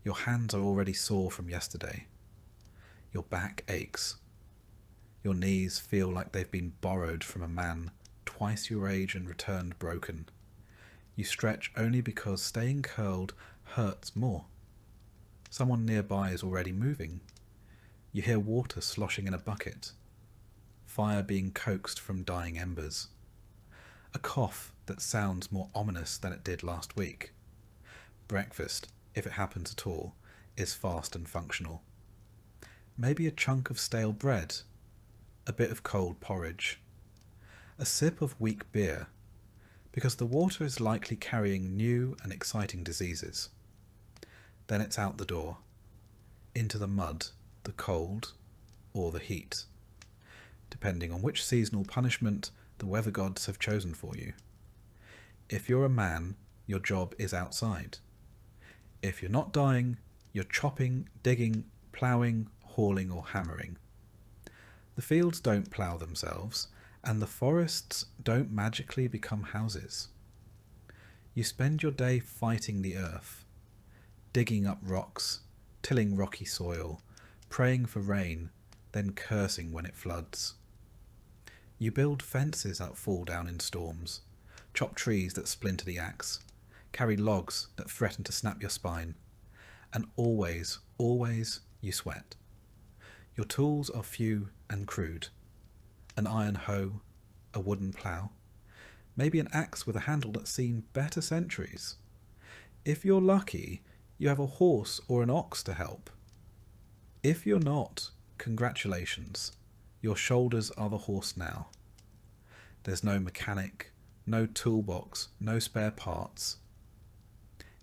Your hands are already sore from yesterday. Your back aches. Your knees feel like they've been borrowed from a man twice your age and returned broken. You stretch only because staying curled hurts more. Someone nearby is already moving. You hear water sloshing in a bucket. Fire being coaxed from dying embers. A cough that sounds more ominous than it did last week. Breakfast, if it happens at all, is fast and functional. Maybe a chunk of stale bread, a bit of cold porridge, a sip of weak beer, because the water is likely carrying new and exciting diseases. Then it's out the door, into the mud, the cold, or the heat, depending on which seasonal punishment the weather gods have chosen for you. If you're a man, your job is outside. If you're not dying, you're chopping, digging, ploughing, hauling or hammering. The fields don't plough themselves, And the forests don't magically become houses. You spend your day fighting the earth, digging up rocks, tilling rocky soil, praying for rain, then cursing when it floods. You build fences that fall down in storms, chop trees that splinter the axe, carry logs that threaten to snap your spine, and always, always you sweat. Your tools are few and crude. An iron hoe, a wooden plough, maybe an axe with a handle that's seen better centuries. If you're lucky, you have a horse or an ox to help. If you're not, congratulations, your shoulders are the horse now. There's no mechanic, no toolbox, no spare parts.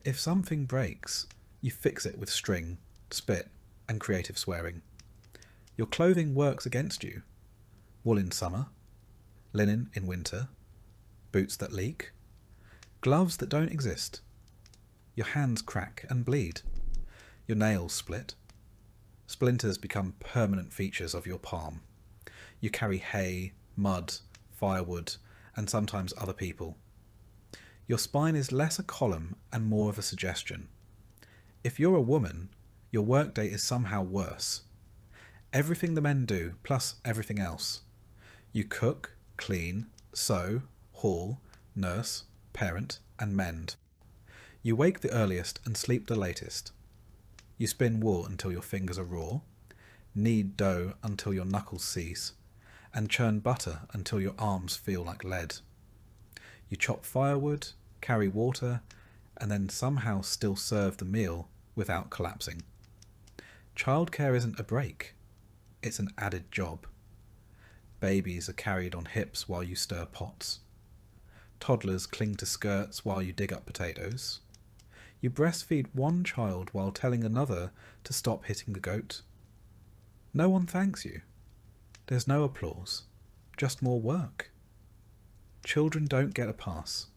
If something breaks, you fix it with string, spit, and creative swearing. Your clothing works against you. Wool in summer, linen in winter, boots that leak, gloves that don't exist. Your hands crack and bleed. Your nails split. Splinters become permanent features of your palm. You carry hay, mud, firewood, and sometimes other people. Your spine is less a column and more of a suggestion. If you're a woman, your workday is somehow worse. Everything the men do, plus everything else. You cook, clean, sew, haul, nurse, parent, and mend. You wake the earliest and sleep the latest. You spin wool until your fingers are raw, knead dough until your knuckles cease, and churn butter until your arms feel like lead. You chop firewood, carry water, and then somehow still serve the meal without collapsing. Childcare isn't a break, it's an added job. Babies are carried on hips while you stir pots. Toddlers cling to skirts while you dig up potatoes. You breastfeed one child while telling another to stop hitting the goat. No one thanks you. There's no applause, just more work. Children don't get a pass.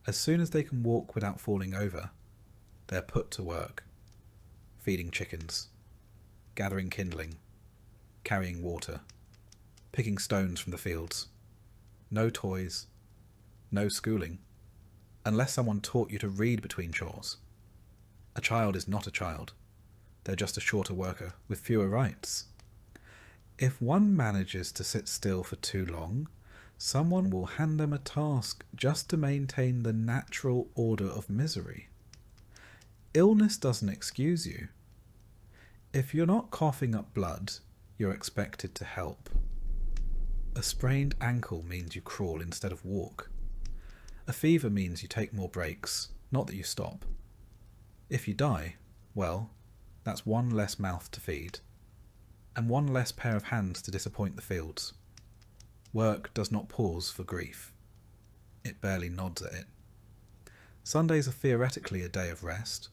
As soon as they can walk without falling over, they're put to work. Feeding chickens, gathering kindling, carrying water, picking stones from the fields. No toys, no schooling, unless someone taught you to read between chores. A child is not a child. They're just a shorter worker with fewer rights. If one manages to sit still for too long, someone will hand them a task just to maintain the natural order of misery. Illness doesn't excuse you. If you're not coughing up blood, you're expected to help. A sprained ankle means you crawl instead of walk. A fever means you take more breaks, not that you stop. If you die, well, that's one less mouth to feed, and one less pair of hands to disappoint the fields. Work does not pause for grief. It barely nods at it. Sundays are theoretically a day of rest,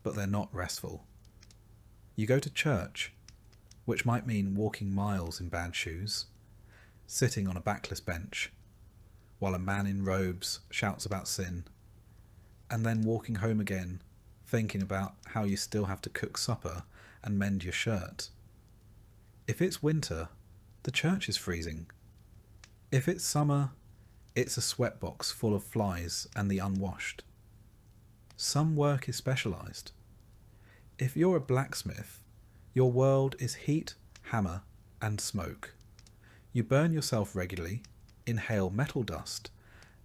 but they're not restful. You go to church, which might mean walking miles in bad shoes, sitting on a backless bench, while a man in robes shouts about sin, and then walking home again, thinking about how you still have to cook supper and mend your shirt. If it's winter, the church is freezing. If it's summer, it's a sweatbox full of flies and the unwashed. Some work is specialised. If you're a blacksmith, your world is heat, hammer, and smoke. You burn yourself regularly, inhale metal dust,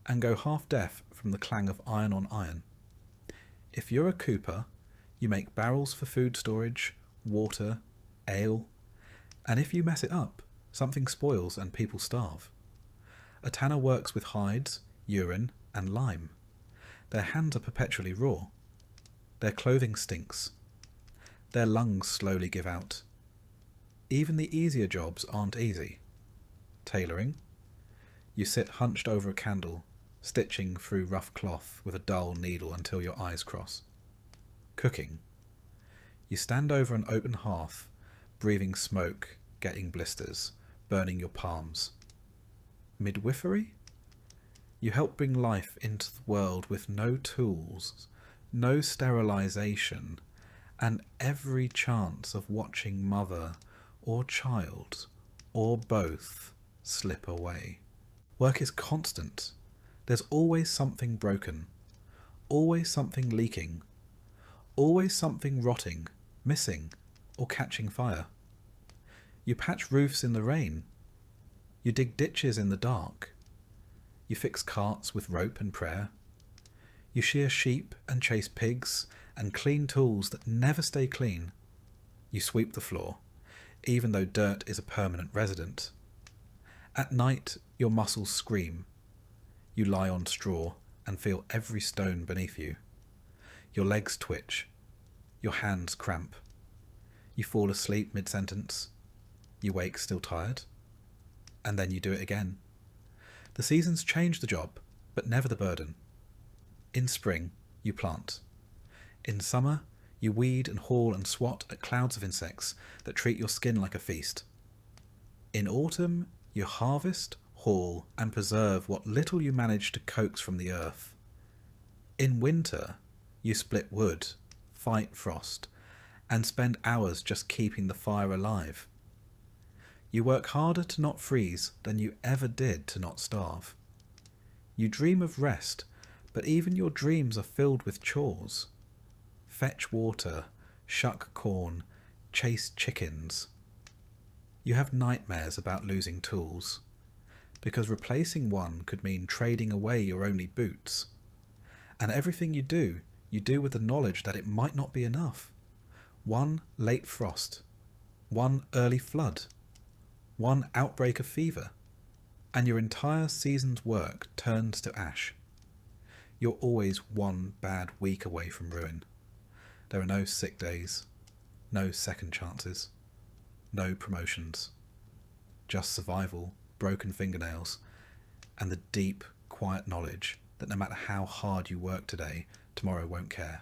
and go half deaf from the clang of iron on iron. If you're a cooper, you make barrels for food storage, water, ale, and if you mess it up, something spoils and people starve. A tanner works with hides, urine, and lime. Their hands are perpetually raw. Their clothing stinks. Their lungs slowly give out. Even the easier jobs aren't easy. Tailoring. You sit hunched over a candle, stitching through rough cloth with a dull needle until your eyes cross. Cooking. You stand over an open hearth, breathing smoke, getting blisters, burning your palms. Midwifery? You help bring life into the world with no tools, no sterilisation, and every chance of watching mother or child, or both, slip away. Work is constant. There's always something broken, always something leaking, always something rotting, missing, or catching fire. You patch roofs in the rain. You dig ditches in the dark. You fix carts with rope and prayer. You shear sheep and chase pigs and clean tools that never stay clean. You sweep the floor, even though dirt is a permanent resident. At night, your muscles scream. You lie on straw and feel every stone beneath you. Your legs twitch. Your hands cramp. You fall asleep mid-sentence. You wake still tired. And then you do it again. The seasons change the job, but never the burden. In spring, you plant. In summer, you weed and haul and swat at clouds of insects that treat your skin like a feast. In autumn, you harvest, haul, and preserve what little you manage to coax from the earth. In winter, you split wood, fight frost, and spend hours just keeping the fire alive. You work harder to not freeze than you ever did to not starve. You dream of rest, but even your dreams are filled with chores. Fetch water, shuck corn, chase chickens. You have nightmares about losing tools, because replacing one could mean trading away your only boots. And everything you do with the knowledge that it might not be enough. One late frost, one early flood, one outbreak of fever, and your entire season's work turns to ash. You're always one bad week away from ruin. There are no sick days, no second chances, no promotions. Just survival, broken fingernails, and the deep, quiet knowledge that no matter how hard you work today, tomorrow won't care.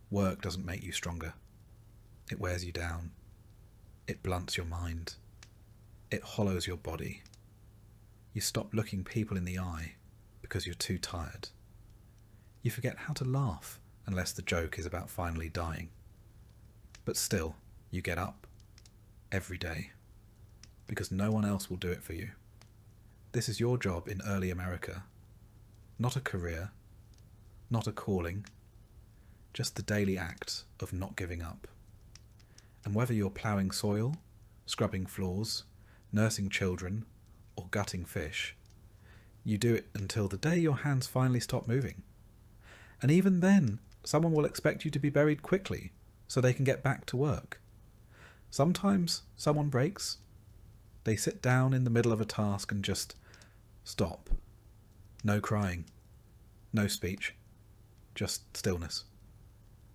Work doesn't make you stronger. It wears you down. It blunts your mind. It hollows your body. You stop looking people in the eye because you're too tired. You forget how to laugh unless the joke is about finally dying. But still, you get up every day because no one else will do it for you. This is your job in early America. Not a career, not a calling, just the daily act of not giving up. And whether you're ploughing soil, scrubbing floors, nursing children, or gutting fish, you do it until the day your hands finally stop moving. And even then, someone will expect you to be buried quickly so they can get back to work. Sometimes someone breaks. They sit down in the middle of a task and just stop. No crying, no speech, just stillness.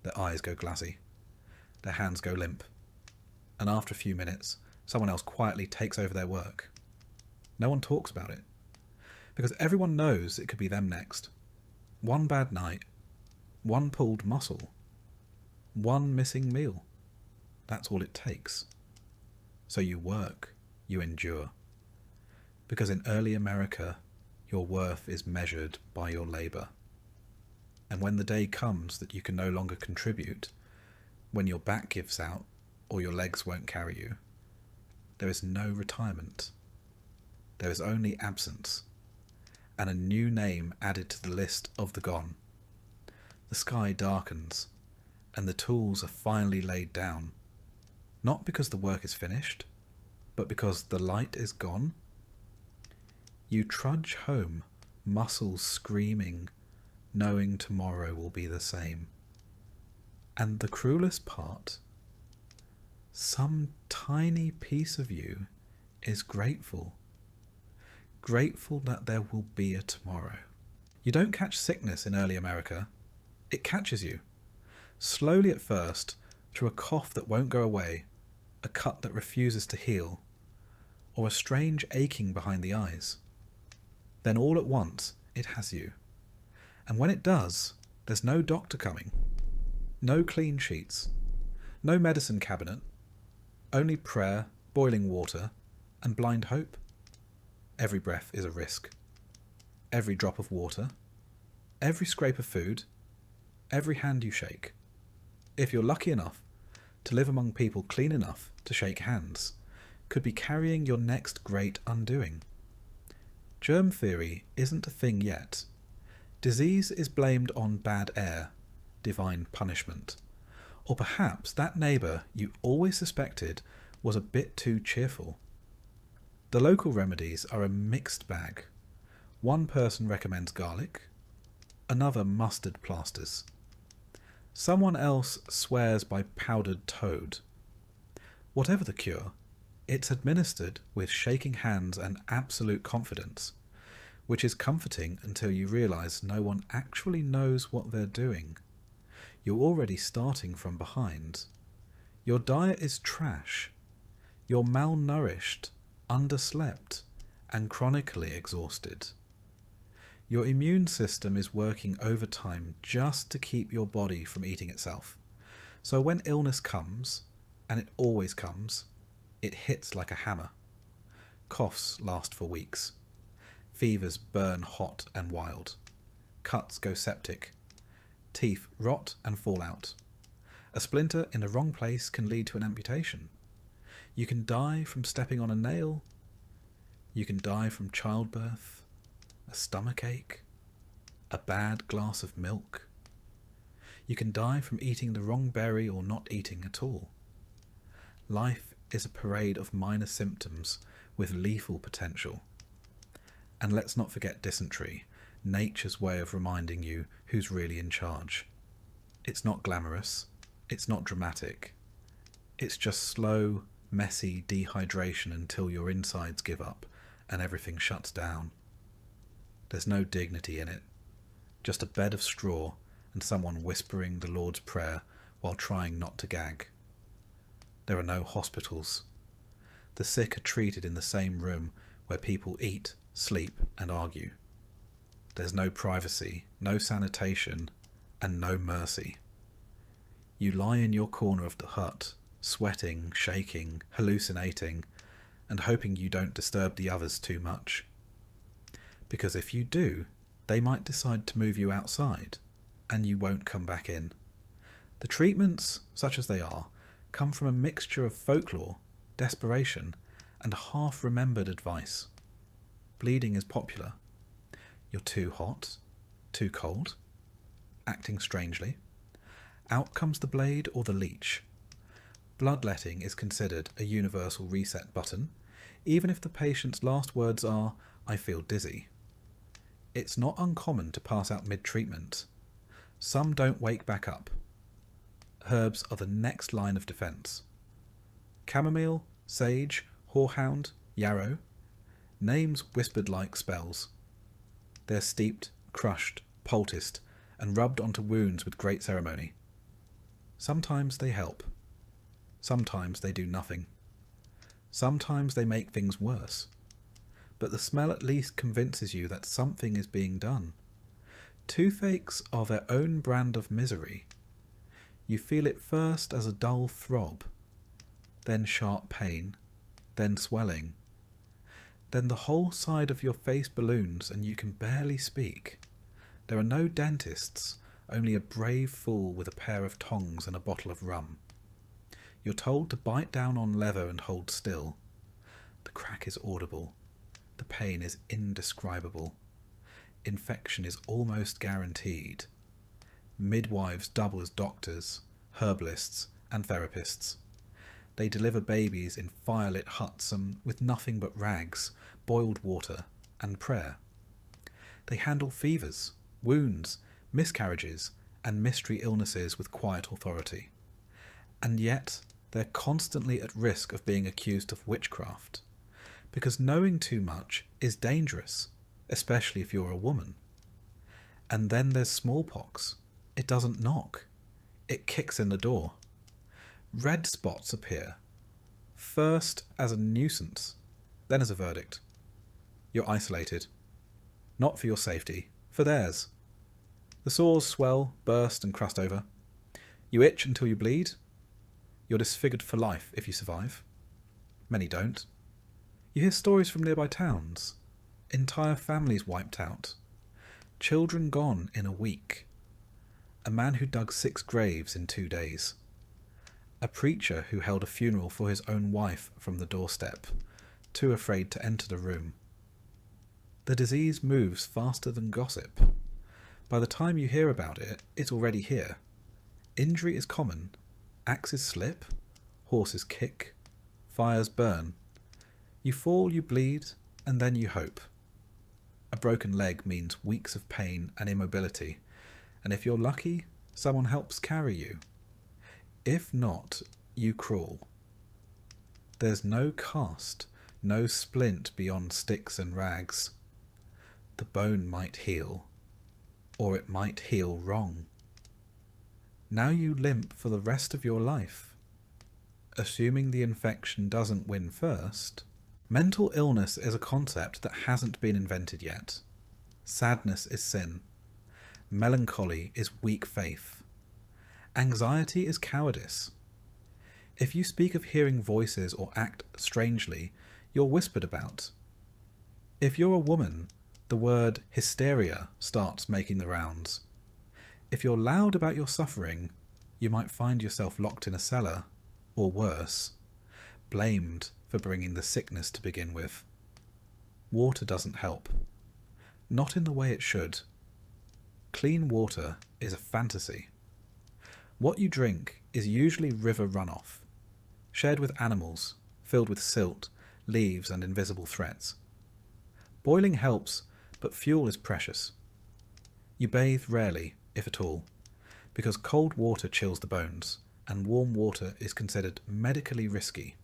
Their eyes go glassy, their hands go limp, and after a few minutes, someone else quietly takes over their work. No one talks about it, because everyone knows it could be them next. One bad night, one pulled muscle, one missing meal. That's all it takes. So you work, you endure. Because in early America, your worth is measured by your labour. And when the day comes that you can no longer contribute, when your back gives out or your legs won't carry you, there is no retirement. There is only absence, and a new name added to the list of the gone. The sky darkens, and the tools are finally laid down, not because the work is finished, but because the light is gone. You trudge home, muscles screaming, knowing tomorrow will be the same. And the cruelest part, some tiny piece of you is grateful. Grateful that there will be a tomorrow. You don't catch sickness in early America. It catches you. Slowly at first, through a cough that won't go away, a cut that refuses to heal, or a strange aching behind the eyes. Then all at once, it has you. And when it does, there's no doctor coming. No clean sheets. No medicine cabinet. Only prayer, boiling water, and blind hope. Every breath is a risk. Every drop of water. Every scrape of food. Every hand you shake. If you're lucky enough to live among people clean enough to shake hands, could be carrying your next great undoing. Germ theory isn't a thing yet. Disease is blamed on bad air, divine punishment. Or perhaps that neighbour you always suspected was a bit too cheerful. The local remedies are a mixed bag. One person recommends garlic, another mustard plasters. Someone else swears by powdered toad. Whatever the cure, it's administered with shaking hands and absolute confidence, which is comforting until you realise no one actually knows what they're doing. You're already starting from behind. Your diet is trash. You're malnourished, underslept, and chronically exhausted. Your immune system is working overtime just to keep your body from eating itself. So when illness comes, and it always comes, it hits like a hammer. Coughs last for weeks. Fevers burn hot and wild. Cuts go septic. Teeth rot and fall out. A splinter in the wrong place can lead to an amputation. You can die from stepping on a nail. You can die from childbirth, a stomachache, a bad glass of milk. You can die from eating the wrong berry or not eating at all. Life is a parade of minor symptoms with lethal potential. And let's not forget dysentery, nature's way of reminding you who's really in charge. It's not glamorous, it's not dramatic. It's just slow, messy dehydration until your insides give up and everything shuts down. There's no dignity in it, just a bed of straw and someone whispering the Lord's Prayer while trying not to gag. There are no hospitals. The sick are treated in the same room where people eat, sleep and argue. There's no privacy, no sanitation, and no mercy. You lie in your corner of the hut, sweating, shaking, hallucinating, and hoping you don't disturb the others too much. Because if you do, they might decide to move you outside, and you won't come back in. The treatments, such as they are, come from a mixture of folklore, desperation, and half-remembered advice. Bleeding is popular. You're too hot, too cold, acting strangely. Out comes the blade or the leech. Bloodletting is considered a universal reset button, even if the patient's last words are, "I feel dizzy." It's not uncommon to pass out mid-treatment. Some don't wake back up. Herbs are the next line of defence. Chamomile, sage, horehound, yarrow. Names whispered like spells. They're steeped, crushed, poulticed, and rubbed onto wounds with great ceremony. Sometimes they help. Sometimes they do nothing. Sometimes they make things worse. But the smell at least convinces you that something is being done. Toothaches are their own brand of misery. You feel it first as a dull throb, then sharp pain, then swelling. Then the whole side of your face balloons and you can barely speak. There are no dentists, only a brave fool with a pair of tongs and a bottle of rum. You're told to bite down on leather and hold still. The crack is audible. The pain is indescribable. Infection is almost guaranteed. Midwives double as doctors, herbalists, and therapists. They deliver babies in firelit huts and with nothing but rags, boiled water, and prayer. They handle fevers, wounds, miscarriages, and mystery illnesses with quiet authority. And yet, they're constantly at risk of being accused of witchcraft, because knowing too much is dangerous, especially if you're a woman. And then there's smallpox. It doesn't knock. It kicks in the door. Red spots appear, first as a nuisance, then as a verdict. You're isolated. Not for your safety, for theirs. The sores swell, burst, and crust over. You itch until you bleed. You're disfigured for life if you survive. Many don't. You hear stories from nearby towns. Entire families wiped out. Children gone in a week. A man who dug 6 graves in 2 days. A preacher who held a funeral for his own wife from the doorstep, too afraid to enter the room. The disease moves faster than gossip. By the time you hear about it, it's already here. Injury is common. Axes slip, horses kick, fires burn. You fall, you bleed, and then you hope. A broken leg means weeks of pain and immobility, and if you're lucky, someone helps carry you. If not, you crawl. There's no cast, no splint beyond sticks and rags. The bone might heal, or it might heal wrong. Now you limp for the rest of your life. Assuming the infection doesn't win first, mental illness is a concept that hasn't been invented yet. Sadness is sin. Melancholy is weak faith. Anxiety is cowardice. If you speak of hearing voices or act strangely, you're whispered about. If you're a woman, the word hysteria starts making the rounds. If you're loud about your suffering, you might find yourself locked in a cellar, or worse, blamed for bringing the sickness to begin with. Water doesn't help. Not in the way it should. Clean water is a fantasy. What you drink is usually river runoff, shared with animals, filled with silt, leaves and invisible threats. Boiling helps, but fuel is precious. You bathe rarely, if at all, because cold water chills the bones, and warm water is considered medically risky.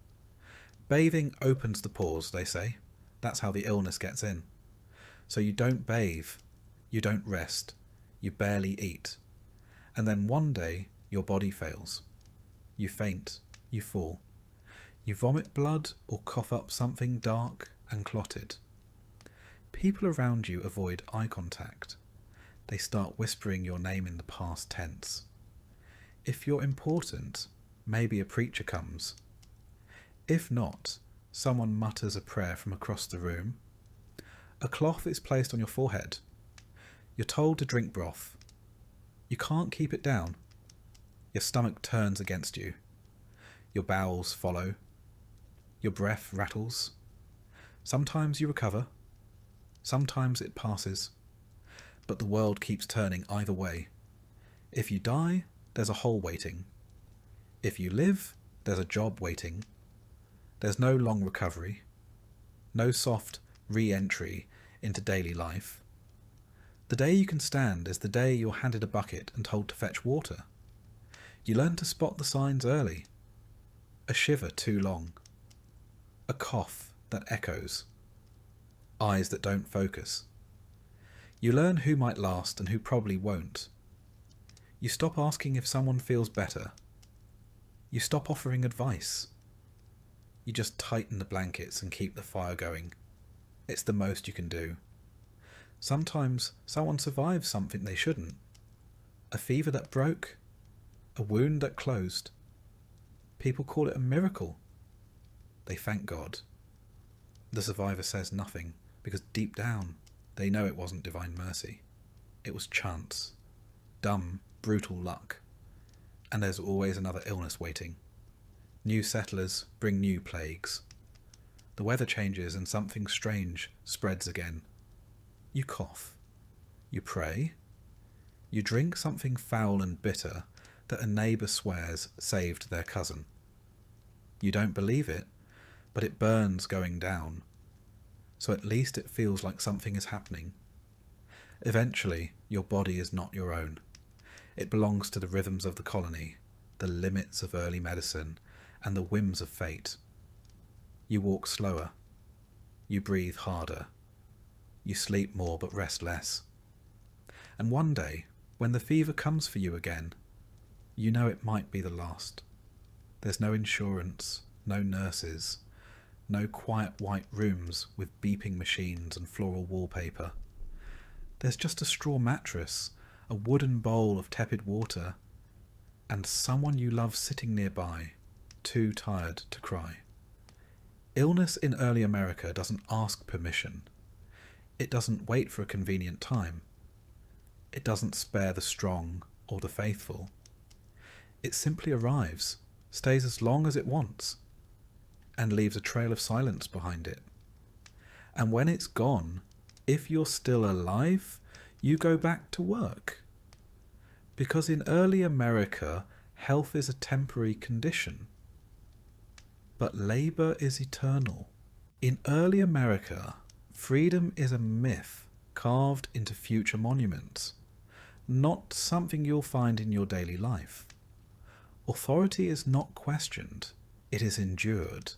Bathing opens the pores, they say. That's how the illness gets in. So you don't bathe, you don't rest, you barely eat. And then one day, your body fails. You faint, you fall. You vomit blood or cough up something dark and clotted. People around you avoid eye contact. They start whispering your name in the past tense. If you're important, maybe a preacher comes. If not, someone mutters a prayer from across the room. A cloth is placed on your forehead. You're told to drink broth. You can't keep it down. Your stomach turns against you. Your bowels follow. Your breath rattles. Sometimes you recover. Sometimes it passes. But the world keeps turning either way. If you die, there's a hole waiting. If you live, there's a job waiting. There's no long recovery. No soft re-entry into daily life. The day you can stand is the day you're handed a bucket and told to fetch water. You learn to spot the signs early. A shiver too long. A cough that echoes. Eyes that don't focus. You learn who might last and who probably won't. You stop asking if someone feels better. You stop offering advice. You just tighten the blankets and keep the fire going. It's the most you can do. Sometimes someone survives something they shouldn't. A fever that broke. A wound that closed. People call it a miracle. They thank God. The survivor says nothing, because deep down, they know it wasn't divine mercy. It was chance. Dumb, brutal luck. And there's always another illness waiting. New settlers bring new plagues. The weather changes and something strange spreads again. You cough. You pray. You drink something foul and bitter that a neighbour swears saved their cousin. You don't believe it, but it burns going down. So at least it feels like something is happening. Eventually, your body is not your own. It belongs to the rhythms of the colony, the limits of early medicine, and the whims of fate. You walk slower. You breathe harder. You sleep more but rest less. And one day, when the fever comes for you again, you know it might be the last. There's no insurance, no nurses, no quiet white rooms with beeping machines and floral wallpaper. There's just a straw mattress, a wooden bowl of tepid water, and someone you love sitting nearby, too tired to cry. Illness in early America doesn't ask permission. It doesn't wait for a convenient time. It doesn't spare the strong or the faithful. It simply arrives, stays as long as it wants, and leaves a trail of silence behind it. And when it's gone, if you're still alive, you go back to work. Because in early America, health is a temporary condition, but labour is eternal. In early America, freedom is a myth carved into future monuments, not something you'll find in your daily life. Authority is not questioned, it is endured.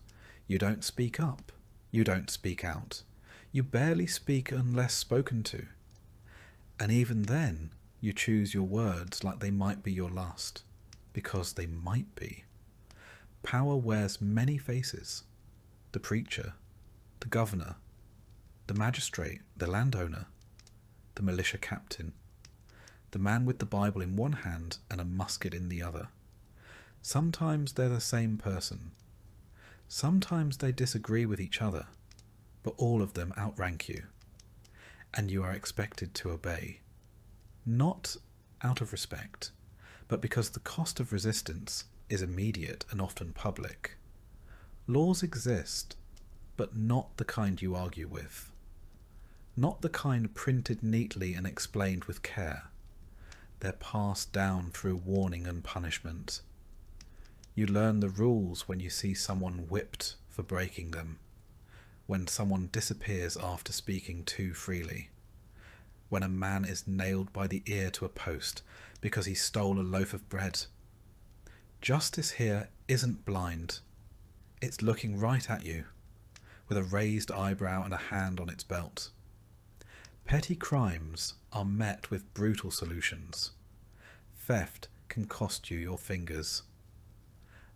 You don't speak up, you don't speak out, you barely speak unless spoken to. And even then, you choose your words like they might be your last, because they might be. Power wears many faces: the preacher, the governor, the magistrate, the landowner, the militia captain, the man with the Bible in one hand and a musket in the other. Sometimes they're the same person. Sometimes they disagree with each other, but all of them outrank you, and you are expected to obey. Not out of respect, but because the cost of resistance is immediate and often public. Laws exist, but not the kind you argue with. Not the kind printed neatly and explained with care. They're passed down through warning and punishment. You learn the rules when you see someone whipped for breaking them, when someone disappears after speaking too freely, when a man is nailed by the ear to a post because he stole a loaf of bread. Justice here isn't blind. It's looking right at you, with a raised eyebrow and a hand on its belt. Petty crimes are met with brutal solutions. Theft can cost you your fingers.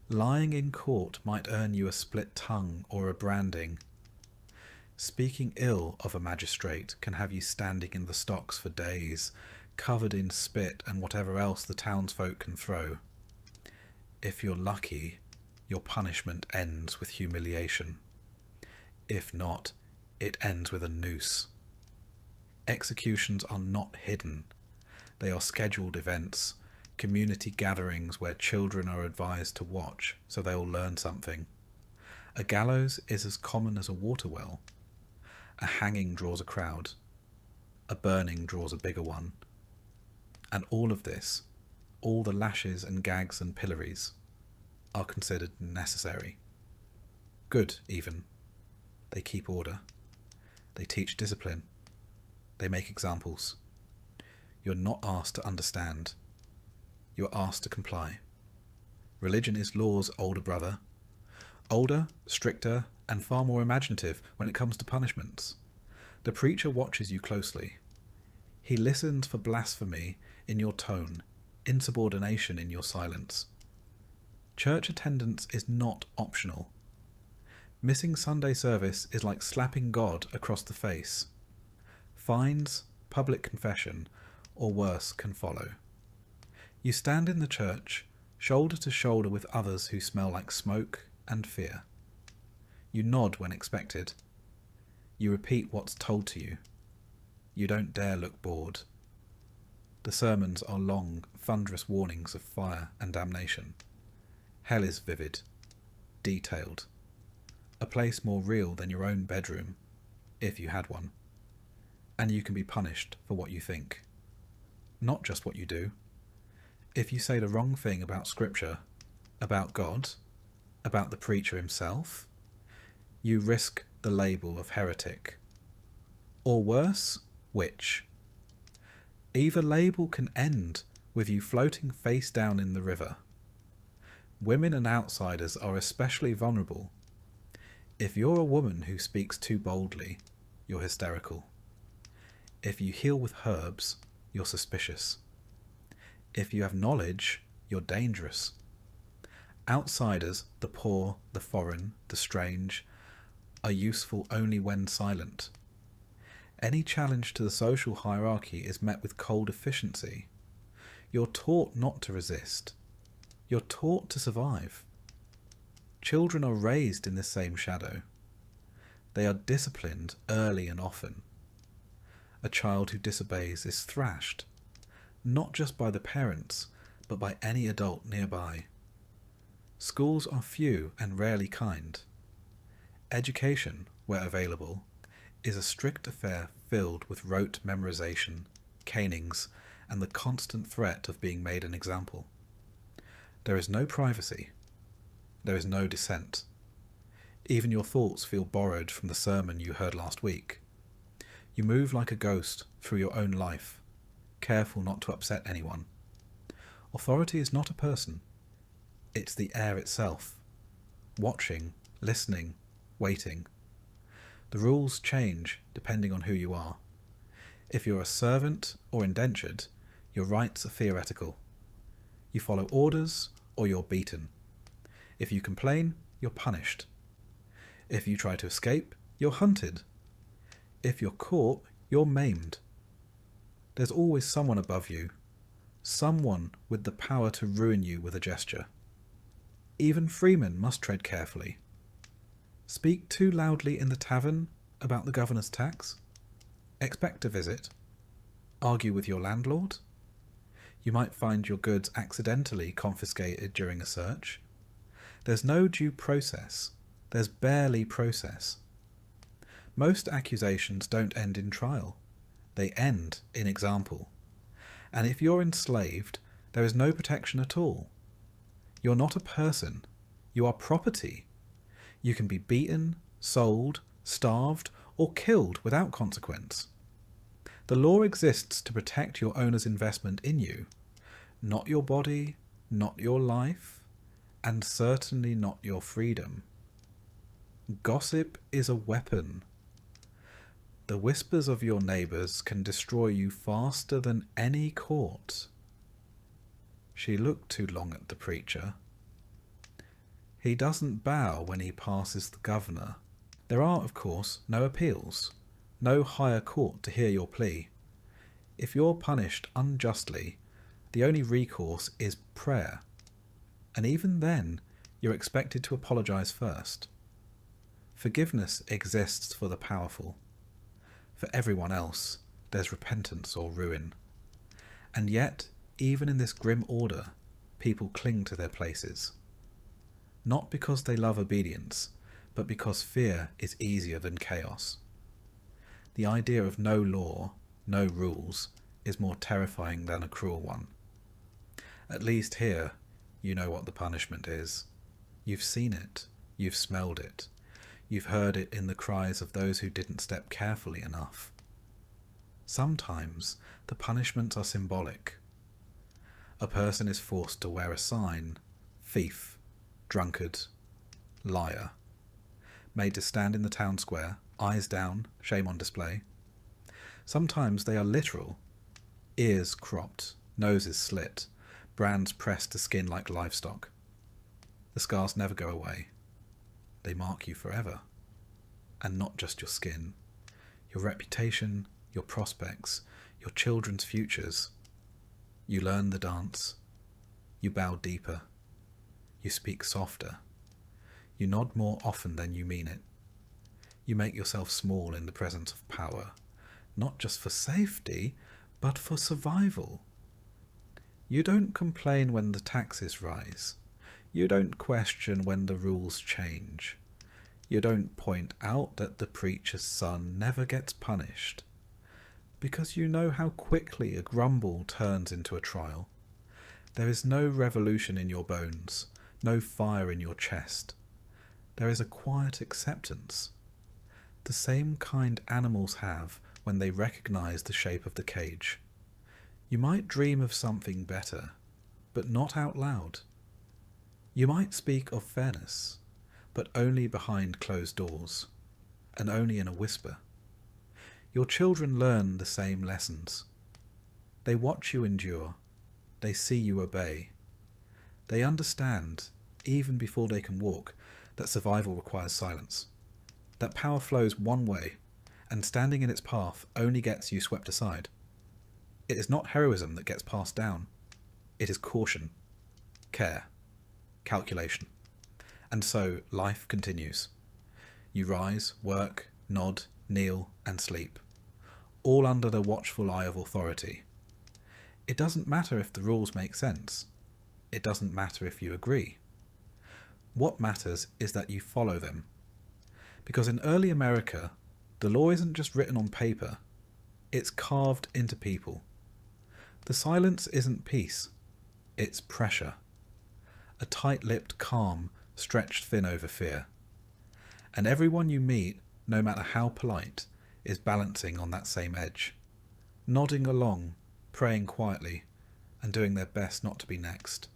Lying in court might earn you a split tongue or a branding. Speaking ill of a magistrate can have you standing in the stocks for days, covered in spit and whatever else the townsfolk can throw. If you're lucky, your punishment ends with humiliation. If not, it ends with a noose. Executions are not hidden. They are scheduled events, community gatherings where children are advised to watch so they'll learn something. A gallows is as common as a water well. A hanging draws a crowd. A burning draws a bigger one. And all of this, all the lashes and gags and pillories, are considered necessary. Good, even. They keep order. They teach discipline. They make examples. You're not asked to understand. You're asked to comply. Religion is law's older brother. Older, stricter, and far more imaginative when it comes to punishments. The preacher watches you closely. He listens for blasphemy in your tone, insubordination in your silence. Church attendance is not optional. Missing Sunday service is like slapping God across the face. Fines, public confession, or worse can follow. You stand in the church, shoulder to shoulder with others who smell like smoke and fear. You nod when expected. You repeat what's told to you. You don't dare look bored. The sermons are long, thunderous warnings of fire and damnation. Hell is vivid, detailed. A place more real than your own bedroom, if you had one. And you can be punished for what you think. Not just what you do. If you say the wrong thing about Scripture, about God, about the preacher himself, you risk the label of heretic. Or worse, witch. Either label can end with you floating face down in the river. Women and outsiders are especially vulnerable. If you're a woman who speaks too boldly, you're hysterical. If you heal with herbs, you're suspicious. If you have knowledge, you're dangerous. Outsiders, the poor, the foreign, the strange, are useful only when silent. Any challenge to the social hierarchy is met with cold efficiency. You're taught not to resist. You're taught to survive. Children are raised in this same shadow. They are disciplined early and often. A child who disobeys is thrashed, not just by the parents, but by any adult nearby. Schools are few and rarely kind. Education, where available, is a strict affair filled with rote memorization, canings, and the constant threat of being made an example. There is no privacy. There is no dissent. Even your thoughts feel borrowed from the sermon you heard last week. You move like a ghost through your own life, careful not to upset anyone. Authority is not a person. It's the air itself, watching, listening, waiting. The rules change depending on who you are. If you're a servant or indentured, your rights are theoretical. You follow orders or you're beaten. If you complain, you're punished. If you try to escape, you're hunted. If you're caught, you're maimed. There's always someone above you, someone with the power to ruin you with a gesture. Even freemen must tread carefully. Speak too loudly in the tavern about the governor's tax? Expect a visit. Argue with your landlord? You might find your goods accidentally confiscated during a search. There's no due process. There's barely process. Most accusations don't end in trial. They end in example. And if you're enslaved, there is no protection at all. You're not a person. You are property. You can be beaten, sold, starved, or killed without consequence. The law exists to protect your owner's investment in you, not your body, not your life, and certainly not your freedom. Gossip is a weapon. The whispers of your neighbours can destroy you faster than any court. She looked too long at the preacher. He doesn't bow when he passes the governor. There are, of course, no appeals, no higher court to hear your plea. If you're punished unjustly, the only recourse is prayer. And even then, you're expected to apologise first. Forgiveness exists for the powerful. For everyone else, there's repentance or ruin. And yet, even in this grim order, people cling to their places. Not because they love obedience, but because fear is easier than chaos. The idea of no law, no rules, is more terrifying than a cruel one. At least here, you know what the punishment is. You've seen it, you've smelled it, you've heard it in the cries of those who didn't step carefully enough. Sometimes the punishments are symbolic. A person is forced to wear a sign, thief, drunkard, liar, made to stand in the town square, eyes down, shame on display. Sometimes they are literal, ears cropped, noses slit, brands pressed to skin like livestock. The scars never go away. They mark you forever. And not just your skin, your reputation, your prospects, your children's futures. You learn the dance. You bow deeper. You speak softer. You nod more often than you mean it. You make yourself small in the presence of power, not just for safety, but for survival. You don't complain when the taxes rise. You don't question when the rules change. You don't point out that the preacher's son never gets punished, because you know how quickly a grumble turns into a trial. There is no revolution in your bones, no fire in your chest. There is a quiet acceptance, the same kind animals have when they recognize the shape of the cage. You might dream of something better, but not out loud. You might speak of fairness, but only behind closed doors, and only in a whisper. Your children learn the same lessons. They watch you endure. They see you obey. They understand, even before they can walk, that survival requires silence, that power flows one way, and standing in its path only gets you swept aside. It is not heroism that gets passed down. It is caution, care, calculation. And so life continues. You rise, work, nod, kneel, and sleep, all under the watchful eye of authority. It doesn't matter if the rules make sense. It doesn't matter if you agree. What matters is that you follow them. Because in early America, the law isn't just written on paper, it's carved into people. The silence isn't peace, it's pressure. A tight-lipped calm stretched thin over fear. And everyone you meet, no matter how polite, is balancing on that same edge, nodding along, praying quietly, and doing their best not to be next.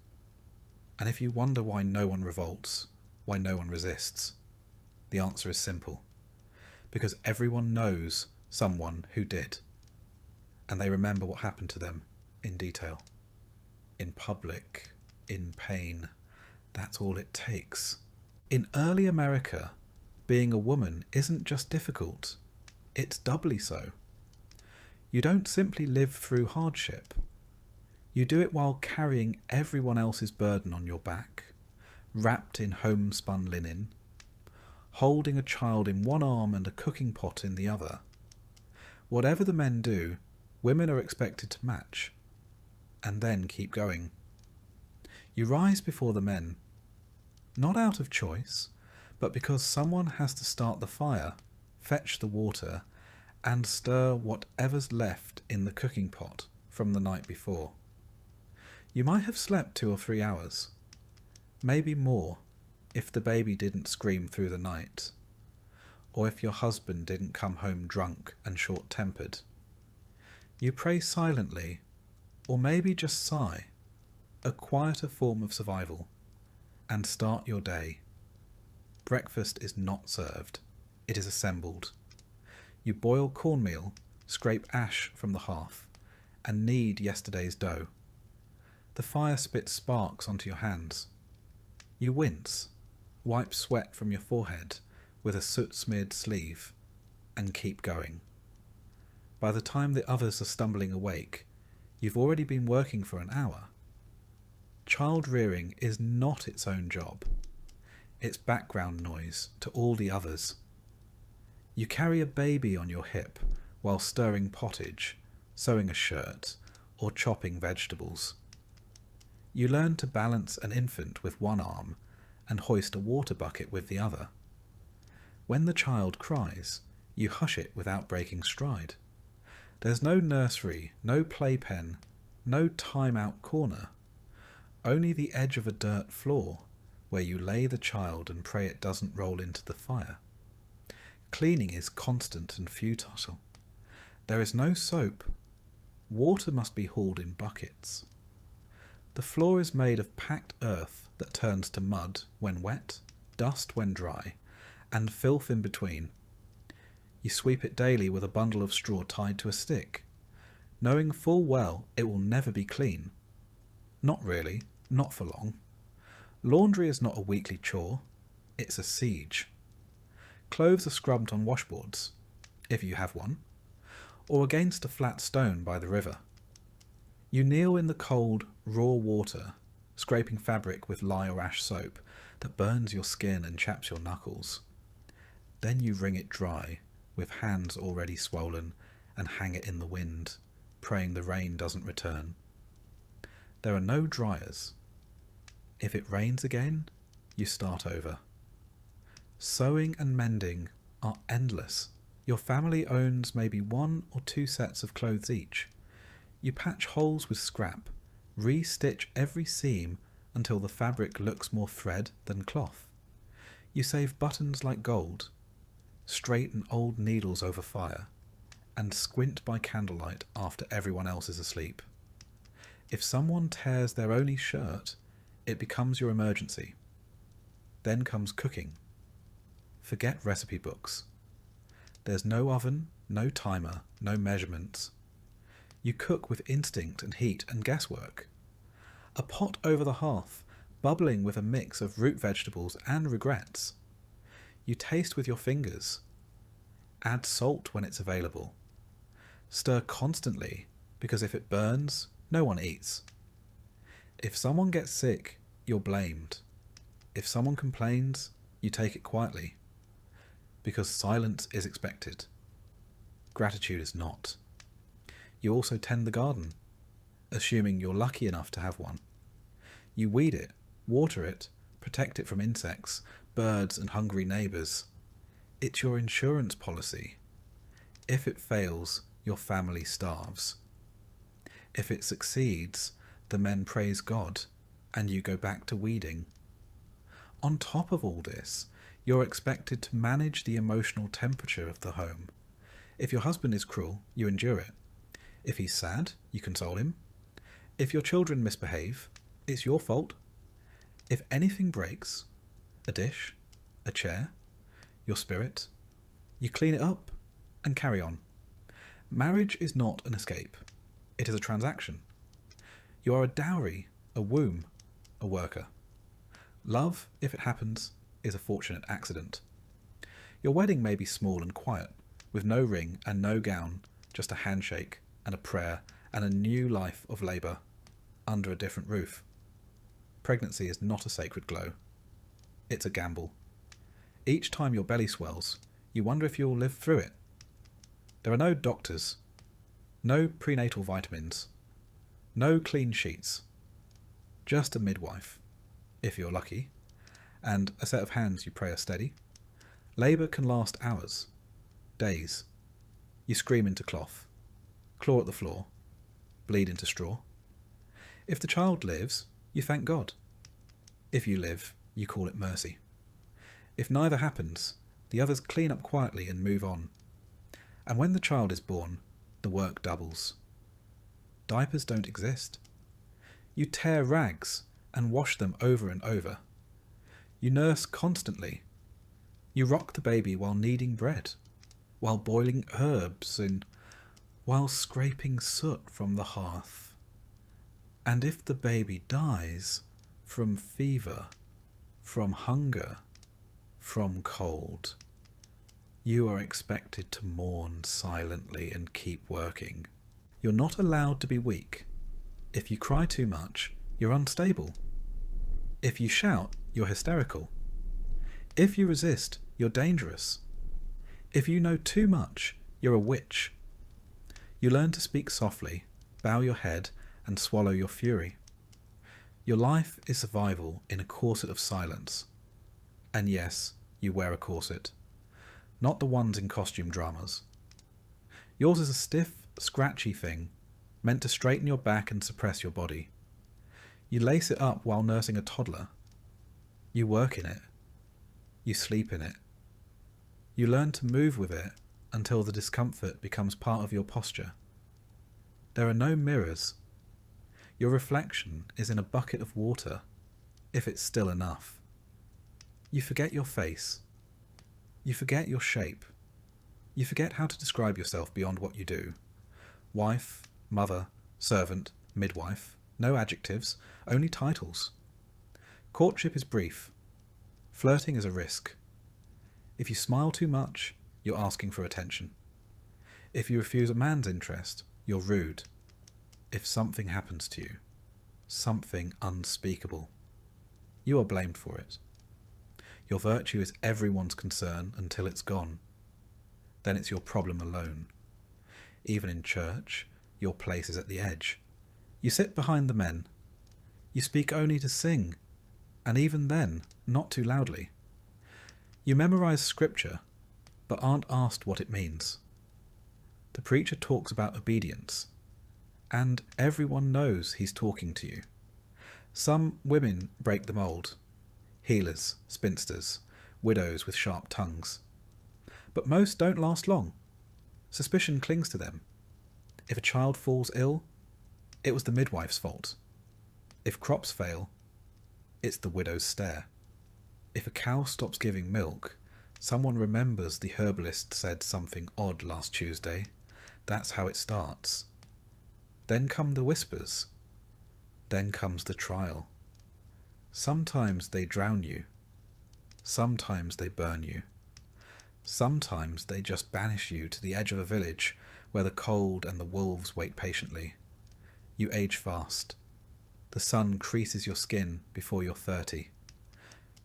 And if you wonder why no one revolts, why no one resists, the answer is simple. Because everyone knows someone who did, and they remember what happened to them in detail. In public, in pain, that's all it takes. In early America, being a woman isn't just difficult, it's doubly so. You don't simply live through hardship. You do it while carrying everyone else's burden on your back, wrapped in homespun linen, holding a child in one arm and a cooking pot in the other. Whatever the men do, women are expected to match, and then keep going. You rise before the men, not out of choice, but because someone has to start the fire, fetch the water, and stir whatever's left in the cooking pot from the night before. You might have slept 2 or 3 hours, maybe more if the baby didn't scream through the night, or if your husband didn't come home drunk and short-tempered. You pray silently, or maybe just sigh, a quieter form of survival, and start your day. Breakfast is not served, it is assembled. You boil cornmeal, scrape ash from the hearth, and knead yesterday's dough. The fire spits sparks onto your hands. You wince, wipe sweat from your forehead with a soot-smeared sleeve, and keep going. By the time the others are stumbling awake, you've already been working for an hour. Child rearing is not its own job. It's background noise to all the others. You carry a baby on your hip while stirring pottage, sewing a shirt, or chopping vegetables. You learn to balance an infant with one arm and hoist a water bucket with the other. When the child cries, you hush it without breaking stride. There's no nursery, no playpen, no time-out corner. Only the edge of a dirt floor where you lay the child and pray it doesn't roll into the fire. Cleaning is constant and futile. There is no soap. Water must be hauled in buckets. The floor is made of packed earth that turns to mud when wet, dust when dry, and filth in between. You sweep it daily with a bundle of straw tied to a stick, knowing full well it will never be clean. Not really, not for long. Laundry is not a weekly chore, it's a siege. Clothes are scrubbed on washboards, if you have one, or against a flat stone by the river. You kneel in the cold, raw water, scraping fabric with lye or ash soap that burns your skin and chaps your knuckles. Then you wring it dry, with hands already swollen, and hang it in the wind, praying the rain doesn't return. There are no dryers. If it rains again, you start over. Sewing and mending are endless. Your family owns maybe 1 or 2 sets of clothes each. You patch holes with scrap, re-stitch every seam until the fabric looks more thread than cloth. You save buttons like gold, straighten old needles over fire, and squint by candlelight after everyone else is asleep. If someone tears their only shirt, it becomes your emergency. Then comes cooking. Forget recipe books. There's no oven, no timer, no measurements. You cook with instinct and heat and guesswork. A pot over the hearth, bubbling with a mix of root vegetables and regrets. You taste with your fingers. Add salt when it's available. Stir constantly, because if it burns, no one eats. If someone gets sick, you're blamed. If someone complains, you take it quietly. Because silence is expected. Gratitude is not. You also tend the garden, assuming you're lucky enough to have one. You weed it, water it, protect it from insects, birds and hungry neighbours. It's your insurance policy. If it fails, your family starves. If it succeeds, the men praise God, and you go back to weeding. On top of all this, you're expected to manage the emotional temperature of the home. If your husband is cruel, you endure it. If he's sad, you console him. If your children misbehave, it's your fault. If anything breaks, a dish, a chair, your spirit, you clean it up and carry on. Marriage is not an escape. It is a transaction. You are a dowry, a womb, a worker. Love, if it happens, is a fortunate accident. Your wedding may be small and quiet, with no ring and no gown, just a handshake and a prayer and a new life of labour under a different roof. Pregnancy is not a sacred glow. It's a gamble. Each time your belly swells, you wonder if you'll live through it. There are no doctors, no prenatal vitamins, no clean sheets, just a midwife, if you're lucky, and a set of hands you pray are steady. Labour can last hours, days. You scream into cloth, claw at the floor, bleed into straw. If the child lives, you thank God. If you live, you call it mercy. If neither happens, the others clean up quietly and move on. And when the child is born, the work doubles. Diapers don't exist. You tear rags and wash them over and over. You nurse constantly. You rock the baby while kneading bread, while boiling herbs and while scraping soot from the hearth. And if the baby dies from fever, from hunger, from cold, you are expected to mourn silently and keep working. You're not allowed to be weak. If you cry too much, you're unstable. If you shout, you're hysterical. If you resist, you're dangerous. If you know too much, you're a witch. You learn to speak softly, bow your head, and swallow your fury. Your life is survival in a corset of silence. And yes, you wear a corset. Not the ones in costume dramas. Yours is a stiff, scratchy thing, meant to straighten your back and suppress your body. You lace it up while nursing a toddler. You work in it. You sleep in it. You learn to move with it until the discomfort becomes part of your posture. There are no mirrors. Your reflection is in a bucket of water, if it's still enough. You forget your face. You forget your shape. You forget how to describe yourself beyond what you do. Wife, mother, servant, midwife. No adjectives, only titles. Courtship is brief. Flirting is a risk. If you smile too much, you're asking for attention. If you refuse a man's interest, you're rude. If something happens to you, something unspeakable, you are blamed for it. Your virtue is everyone's concern until it's gone. Then it's your problem alone. Even in church, your place is at the edge. You sit behind the men. You speak only to sing, and even then, not too loudly. You memorize scripture, but aren't asked what it means. The preacher talks about obedience, and everyone knows he's talking to you. Some women break the mould. Healers, spinsters, widows with sharp tongues. But most don't last long. Suspicion clings to them. If a child falls ill, it was the midwife's fault. If crops fail, it's the widow's stare. If a cow stops giving milk, someone remembers the herbalist said something odd last Tuesday. That's how it starts. Then come the whispers. Then comes the trial. Sometimes they drown you. Sometimes they burn you. Sometimes they just banish you to the edge of a village where the cold and the wolves wait patiently. You age fast. The sun creases your skin before you're 30.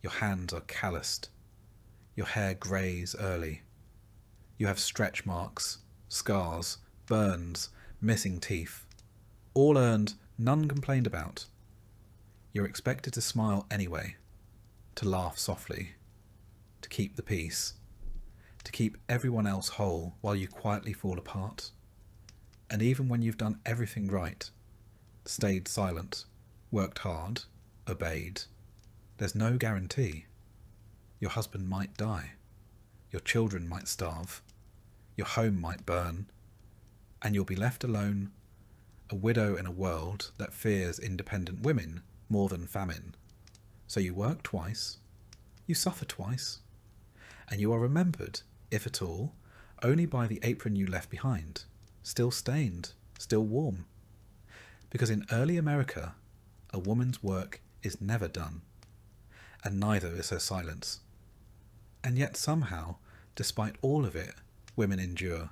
Your hands are calloused. Your hair greys early. You have stretch marks, scars, burns, missing teeth. All earned, none complained about. You're expected to smile anyway. to laugh softly, to keep the peace, to keep everyone else whole while you quietly fall apart. And even when you've done everything right, stayed silent, worked hard, obeyed, there's no guarantee. Your husband might die, your children might starve, your home might burn, and you'll be left alone, a widow in a world that fears independent women more than famine. So you work twice, you suffer twice, and you are remembered, if at all, only by the apron you left behind, still stained, still warm. Because in early America, a woman's work is never done, and neither is her silence. And yet somehow, despite all of it, women endure.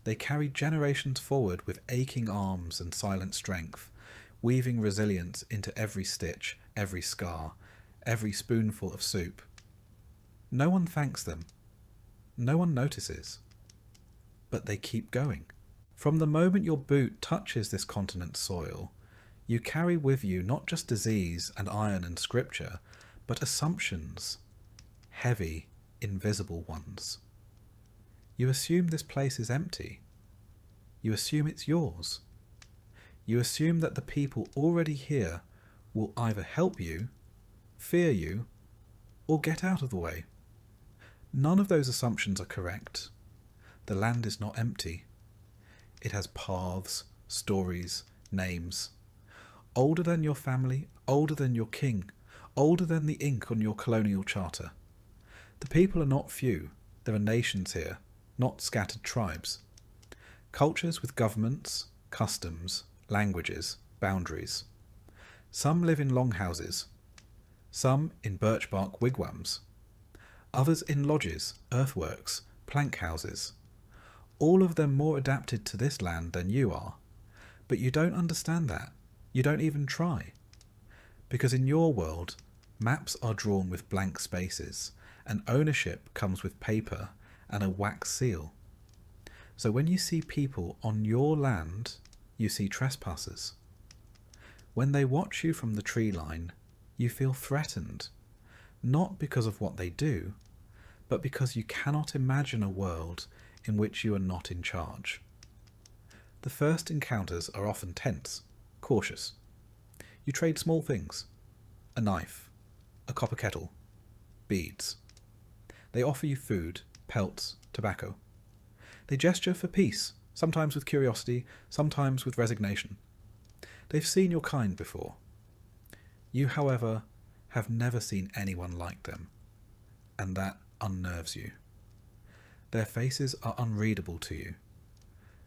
They carry generations forward with aching arms and silent strength, weaving resilience into every stitch, every scar, every spoonful of soup. No one thanks them. No one notices. But they keep going. From the moment your boot touches this continent's soil, you carry with you not just disease and iron and scripture, but assumptions, heavy, invisible ones. You assume this place is empty. You assume it's yours. You assume that the people already here will either help you, fear you, or get out of the way. None of those assumptions are correct. The land is not empty. It has paths, stories, names. Older than your family, older than your king, older than the ink on your colonial charter. The people are not few. There are nations here, not scattered tribes. Cultures with governments, customs, languages, boundaries. Some live in longhouses, some in birch bark wigwams, others in lodges, earthworks, plank houses. All of them more adapted to this land than you are. But you don't understand that. You don't even try. Because in your world, maps are drawn with blank spaces, and ownership comes with paper and a wax seal. So when you see people on your land, you see trespassers. When they watch you from the tree line, you feel threatened, not because of what they do, but because you cannot imagine a world in which you are not in charge. The first encounters are often tense, cautious. You trade small things, a knife, a copper kettle, beads. They offer you food, pelts, tobacco. They gesture for peace, sometimes with curiosity, sometimes with resignation. They've seen your kind before. You, however, have never seen anyone like them, and that unnerves you. Their faces are unreadable to you.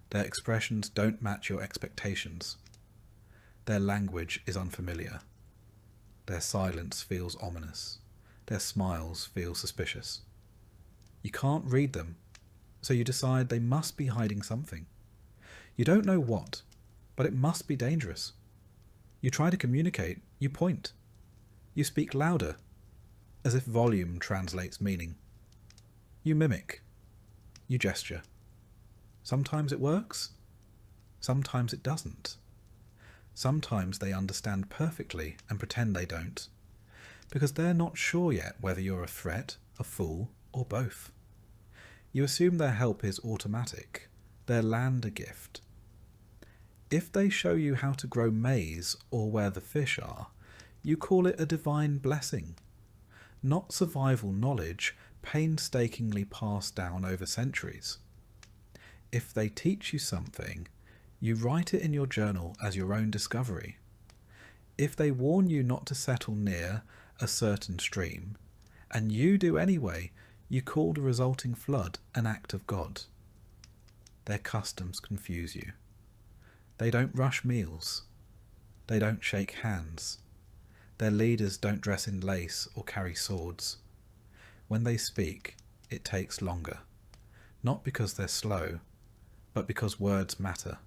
Their expressions don't match your expectations. Their language is unfamiliar. Their silence feels ominous. Their smiles feel suspicious. You can't read them, so you decide they must be hiding something. You don't know what, but it must be dangerous. You try to communicate, you point. You speak louder, as if volume translates meaning. You mimic. You gesture. Sometimes it works, sometimes it doesn't. Sometimes they understand perfectly and pretend they don't, because they're not sure yet whether you're a threat, a fool, or both. You assume their help is automatic, their land a gift. If they show you how to grow maize or where the fish are, you call it a divine blessing, not survival knowledge painstakingly passed down over centuries. If they teach you something, you write it in your journal as your own discovery. If they warn you not to settle near a certain stream, and you do anyway, you call the resulting flood an act of God. Their customs confuse you. They don't rush meals. They don't shake hands. Their leaders don't dress in lace or carry swords. When they speak, it takes longer, not because they're slow, but because words matter.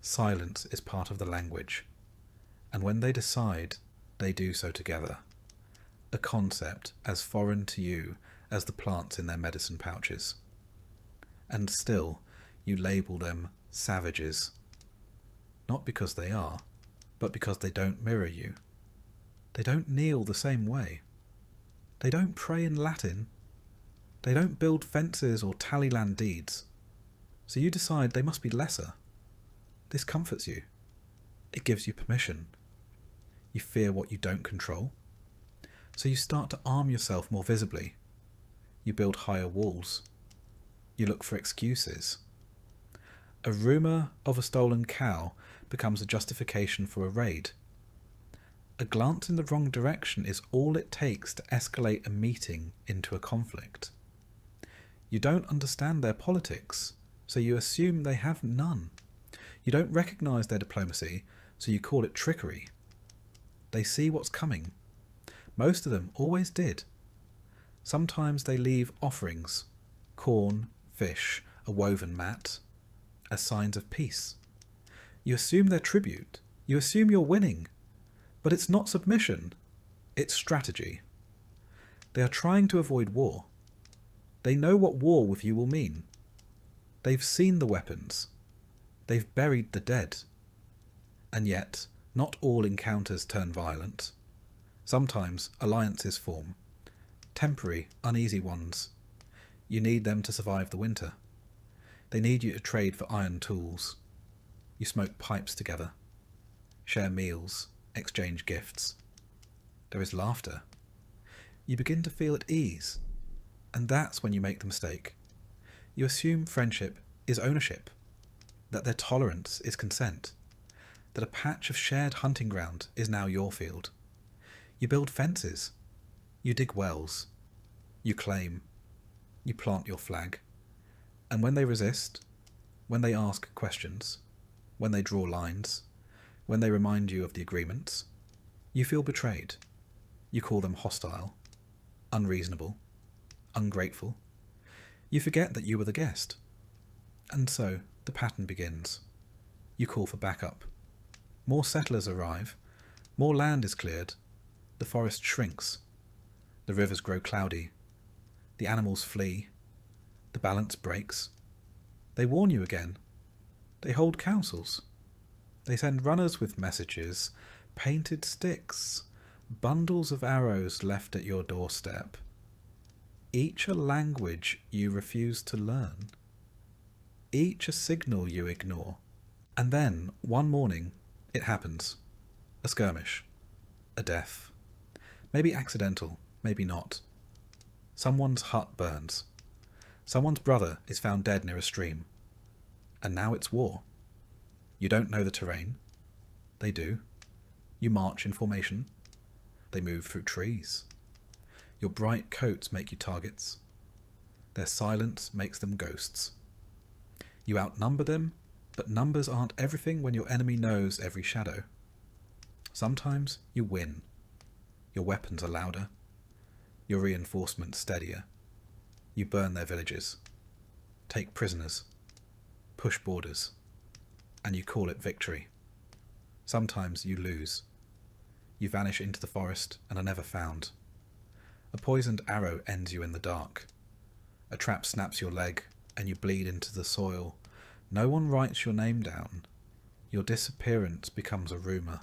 Silence is part of the language, and when they decide, they do so together, a concept as foreign to you as the plants in their medicine pouches. And still, you label them savages, not because they are, but because they don't mirror you. They don't kneel the same way. They don't pray in Latin. They don't build fences or tally land deeds. So you decide they must be lesser. This comforts you. It gives you permission. You fear what you don't control. So you start to arm yourself more visibly. You build higher walls. You look for excuses. A rumour of a stolen cow becomes a justification for a raid. A glance in the wrong direction is all it takes to escalate a meeting into a conflict. You don't understand their politics, so you assume they have none. You don't recognise their diplomacy, so you call it trickery. They see what's coming. Most of them always did. Sometimes they leave offerings, corn, fish, a woven mat, as signs of peace. You assume they're tribute. You assume you're winning. But it's not submission. It's strategy. They are trying to avoid war. They know what war with you will mean. They've seen the weapons. They've buried the dead. And yet, not all encounters turn violent. Sometimes alliances form. Temporary, uneasy ones. You need them to survive the winter. They need you to trade for iron tools. You smoke pipes together. Share meals. Exchange gifts. There is laughter. You begin to feel at ease. And that's when you make the mistake. You assume friendship is ownership, that their tolerance is consent, that a patch of shared hunting ground is now your field. You build fences. You dig wells. You claim. You plant your flag. And when they resist, when they ask questions, when they draw lines, when they remind you of the agreements, you feel betrayed. You call them hostile, unreasonable, ungrateful. You forget that you were the guest. And so the pattern begins. You call for backup. More settlers arrive. More land is cleared. The forest shrinks. The rivers grow cloudy. The animals flee. The balance breaks. They warn you again. They hold councils. They send runners with messages, painted sticks, bundles of arrows left at your doorstep. Each a language you refuse to learn. Each a signal you ignore. And then, one morning, it happens. A skirmish. A death. Maybe accidental, maybe not. Someone's hut burns. Someone's brother is found dead near a stream. And now it's war. You don't know the terrain. They do. You march in formation. They move through trees. Your bright coats make you targets. Their silence makes them ghosts. You outnumber them, but numbers aren't everything when your enemy knows every shadow. Sometimes you win. Your weapons are louder. Your reinforcements steadier. You burn their villages. Take prisoners. Push borders. And you call it victory. Sometimes you lose. You vanish into the forest and are never found. A poisoned arrow ends you in the dark. A trap snaps your leg and you bleed into the soil. No one writes your name down. Your disappearance becomes a rumour.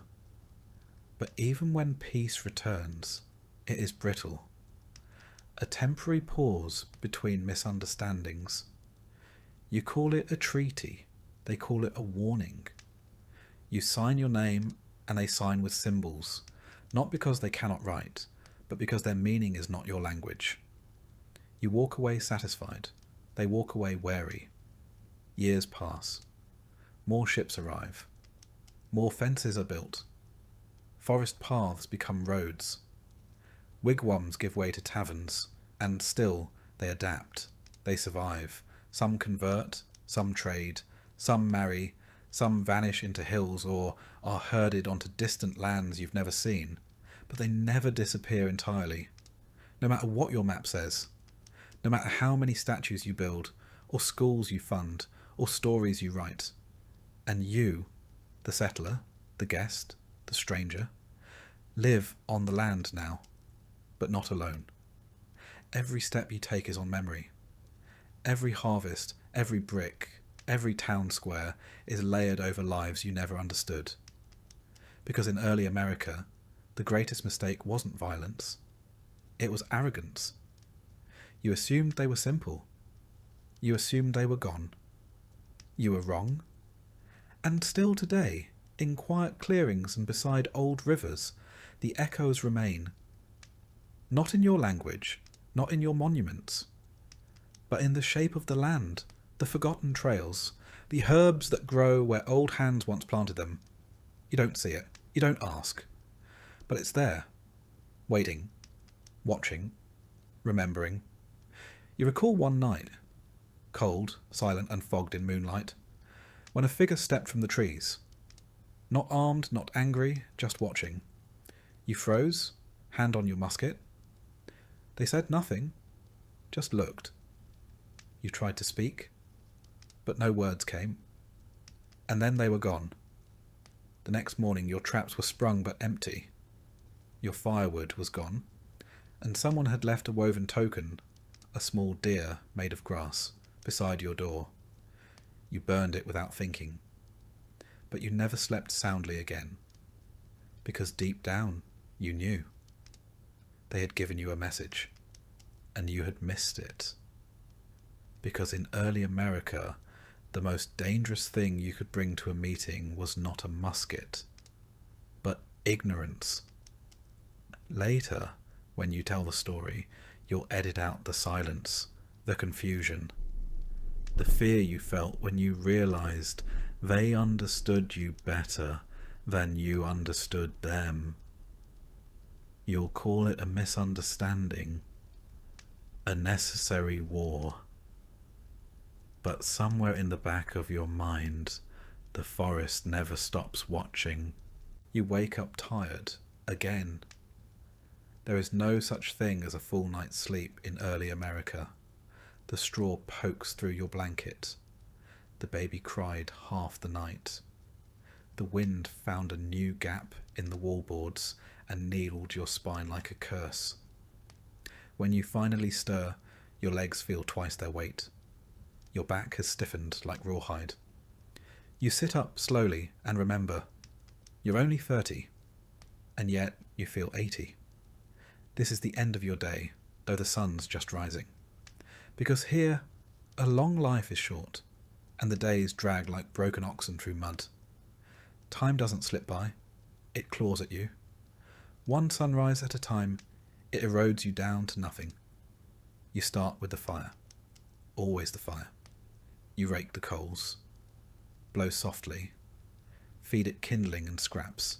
But even when peace returns, it is brittle. A temporary pause between misunderstandings. You call it a treaty. They call it a warning. You sign your name and they sign with symbols, not because they cannot write, but because their meaning is not your language. You walk away satisfied. They walk away wary. Years pass. More ships arrive. More fences are built. Forest paths become roads. Wigwams give way to taverns, and still they adapt. They survive. Some convert, some trade, some marry, some vanish into hills or are herded onto distant lands you've never seen. But they never disappear entirely. No matter what your map says, no matter how many statues you build, or schools you fund, or stories you write. And you, the settler, the guest, the stranger, live on the land now, but not alone. Every step you take is on memory. Every harvest, every brick, every town square is layered over lives you never understood. Because in early America, the greatest mistake wasn't violence, It was arrogance. You assumed they were simple. You assumed they were gone. You were wrong. And still today, in quiet clearings and beside old rivers, the echoes remain. Not in your language, not in your monuments, but in the shape of the land, the forgotten trails, the herbs that grow where old hands once planted them. You don't see it, you don't ask, but it's there, waiting, watching, remembering. You recall one night, cold, silent and fogged in moonlight, when a figure stepped from the trees. Not armed, not angry, just watching. You froze, hand on your musket. They said nothing, just looked. You tried to speak, but no words came. And then they were gone. The next morning your traps were sprung but empty. Your firewood was gone, and someone had left a woven token, a small deer made of grass, beside your door. You burned it without thinking. But you never slept soundly again, because deep down you knew. They had given you a message, and you had missed it. Because in early America, the most dangerous thing you could bring to a meeting was not a musket, but ignorance. Later, when you tell the story, you'll edit out the silence, the confusion, the fear you felt when you realized they understood you better than you understood them. You'll call it a misunderstanding, a necessary war. But somewhere in the back of your mind, the forest never stops watching. You wake up tired, again. There is no such thing as a full night's sleep in early America. The straw pokes through your blanket. The baby cried half the night. The wind found a new gap in the wallboards and needled your spine like a curse. When you finally stir, your legs feel twice their weight. Your back has stiffened like rawhide. You sit up slowly and remember, you're only 30, and yet you feel 80. This is the end of your day, though the sun's just rising. Because here, a long life is short, and the days drag like broken oxen through mud. Time doesn't slip by, it claws at you. One sunrise at a time, it erodes you down to nothing. You start with the fire, always the fire. You rake the coals, blow softly, feed it kindling and scraps.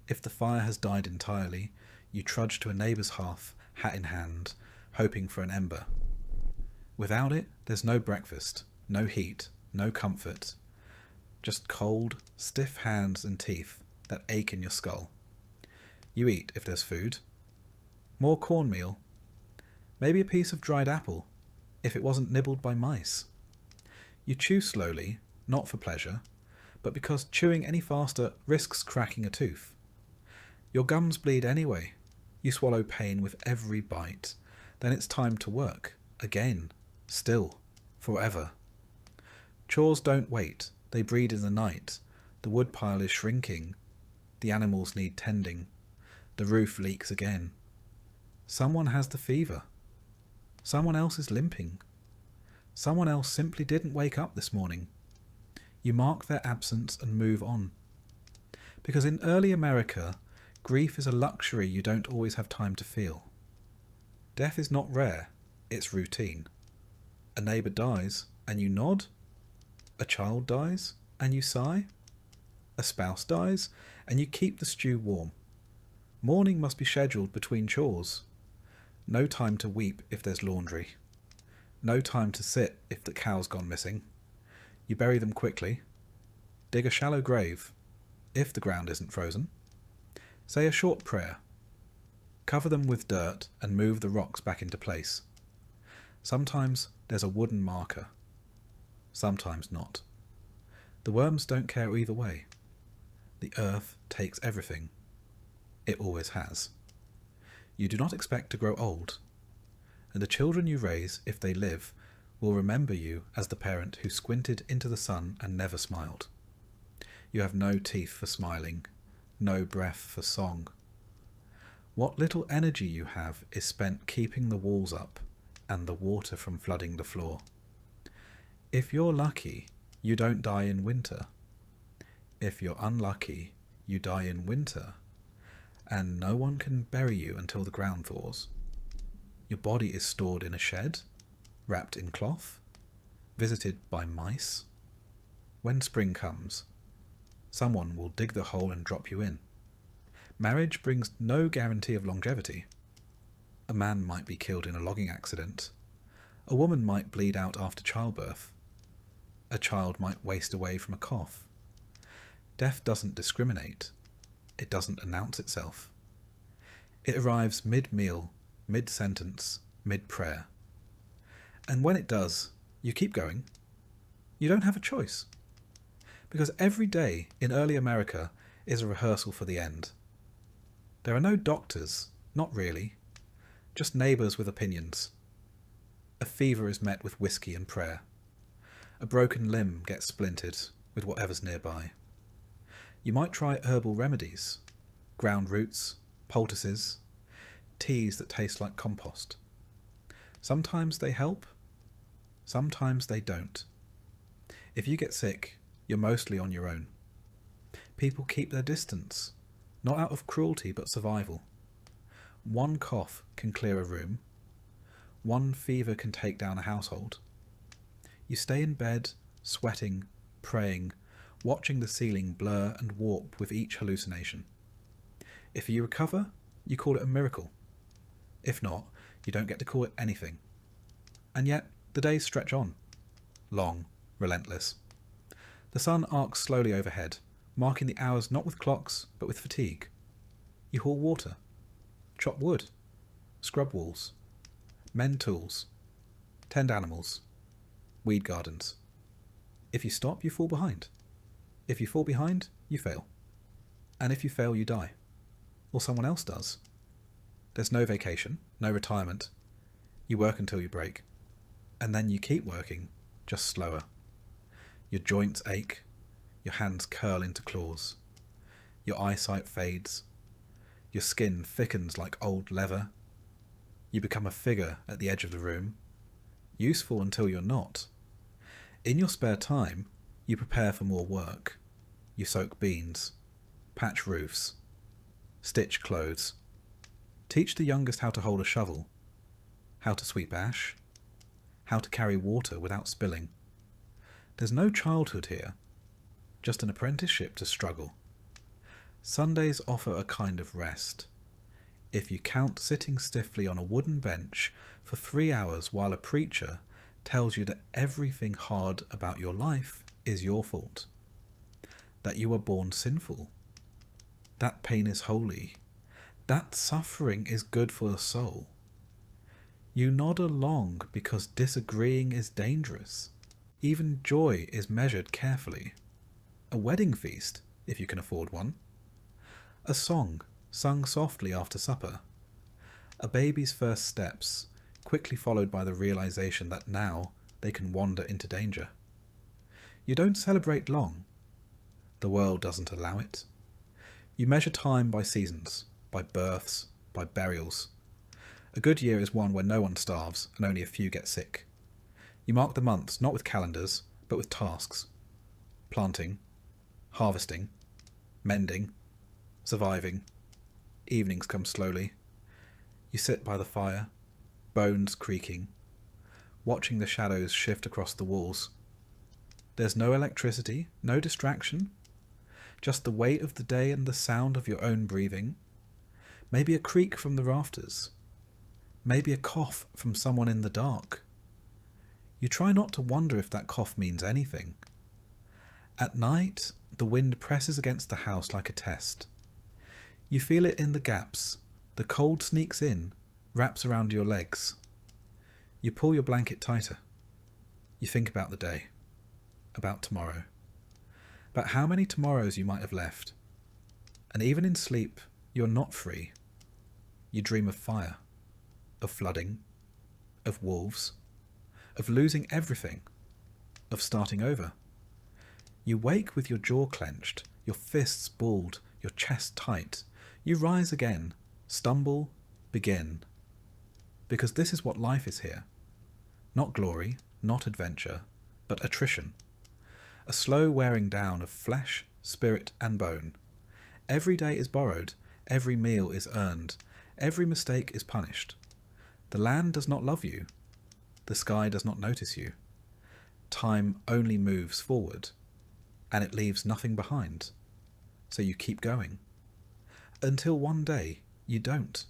If the fire has died entirely, you trudge to a neighbour's hearth, hat in hand, hoping for an ember. Without it, there's no breakfast, no heat, no comfort, just cold, stiff hands and teeth that ache in your skull. You eat if there's food. More cornmeal. Maybe a piece of dried apple, if it wasn't nibbled by mice. You chew slowly, not for pleasure, but because chewing any faster risks cracking a tooth. Your gums bleed anyway. You swallow pain with every bite. Then it's time to work, again, still, forever. Chores don't wait, they breed in the night. The woodpile is shrinking. The animals need tending. The roof leaks again. Someone has the fever. Someone else is limping. Someone else simply didn't wake up this morning. You mark their absence and move on. Because in early America, grief is a luxury you don't always have time to feel. Death is not rare, it's routine. A neighbour dies, and you nod. A child dies, and you sigh. A spouse dies, and you keep the stew warm. Mourning must be scheduled between chores. No time to weep if there's laundry. No time to sit if the cow's gone missing. You bury them quickly. Dig a shallow grave, if the ground isn't frozen. Say a short prayer. Cover them with dirt and move the rocks back into place. Sometimes there's a wooden marker. Sometimes not. The worms don't care either way. The earth takes everything. It always has. You do not expect to grow old, and the children you raise, if they live, will remember you as the parent who squinted into the sun and never smiled. You have no teeth for smiling, no breath for song. What little energy you have is spent keeping the walls up and the water from flooding the floor. If you're lucky, you don't die in winter. If you're unlucky, you die in winter, and no one can bury you until the ground thaws. Your body is stored in a shed, wrapped in cloth, visited by mice. When spring comes, someone will dig the hole and drop you in. Marriage brings no guarantee of longevity. A man might be killed in a logging accident. A woman might bleed out after childbirth. A child might waste away from a cough. Death doesn't discriminate. It doesn't announce itself. It arrives mid-meal, mid-sentence, mid-prayer. And when it does, you keep going. You don't have a choice. Because every day in early America is a rehearsal for the end. There are no doctors, not really, just neighbours with opinions. A fever is met with whiskey and prayer. A broken limb gets splintered with whatever's nearby. You might try herbal remedies, ground roots, poultices, teas that taste like compost. Sometimes they help, sometimes they don't. If you get sick, you're mostly on your own. People keep their distance, not out of cruelty but survival. One cough can clear a room. One fever can take down a household. You stay in bed, sweating, praying, watching the ceiling blur and warp with each hallucination. If you recover, you call it a miracle. If not, you don't get to call it anything. And yet, the days stretch on. Long, relentless. The sun arcs slowly overhead, marking the hours not with clocks, but with fatigue. You haul water, chop wood, scrub walls, mend tools, tend animals, weed gardens. If you stop, you fall behind. If you fall behind, you fail. And if you fail, you die. Or someone else does. There's no vacation, no retirement. You work until you break. And then you keep working, just slower. Your joints ache. Your hands curl into claws. Your eyesight fades. Your skin thickens like old leather. You become a figure at the edge of the room. Useful until you're not. In your spare time, you prepare for more work. You soak beans, patch roofs, stitch clothes, teach the youngest how to hold a shovel, how to sweep ash, how to carry water without spilling. There's no childhood here, just an apprenticeship to struggle. Sundays offer a kind of rest. If you count sitting stiffly on a wooden bench for 3 hours while a preacher tells you that everything hard about your life is your fault, that you were born sinful, that pain is holy, that suffering is good for the soul. You nod along because disagreeing is dangerous. Even joy is measured carefully. A wedding feast, if you can afford one. A song sung softly after supper. A baby's first steps, quickly followed by the realization that now they can wander into danger. You don't celebrate long. The world doesn't allow it. You measure time by seasons, by births, by burials. A good year is one where no one starves and only a few get sick. You mark the months not with calendars, but with tasks. Planting, harvesting, mending, surviving. Evenings come slowly. You sit by the fire, bones creaking, watching the shadows shift across the walls. There's no electricity, no distraction, just the weight of the day and the sound of your own breathing. Maybe a creak from the rafters. Maybe a cough from someone in the dark. You try not to wonder if that cough means anything. At night, the wind presses against the house like a test. You feel it in the gaps. The cold sneaks in, wraps around your legs. You pull your blanket tighter. You think about the day, about tomorrow, about how many tomorrows you might have left. And even in sleep, you're not free. You dream of fire, of flooding, of wolves, of losing everything, of starting over. You wake with your jaw clenched, your fists balled, your chest tight. You rise again, Stumble, begin, because this is what life is here. Not glory, not adventure, but attrition. A slow wearing down of flesh, spirit and bone. Every day is borrowed, every meal is earned, every mistake is punished. The land does not love you, the sky does not notice you. Time only moves forward, and it leaves nothing behind. So you keep going. Until one day, you don't.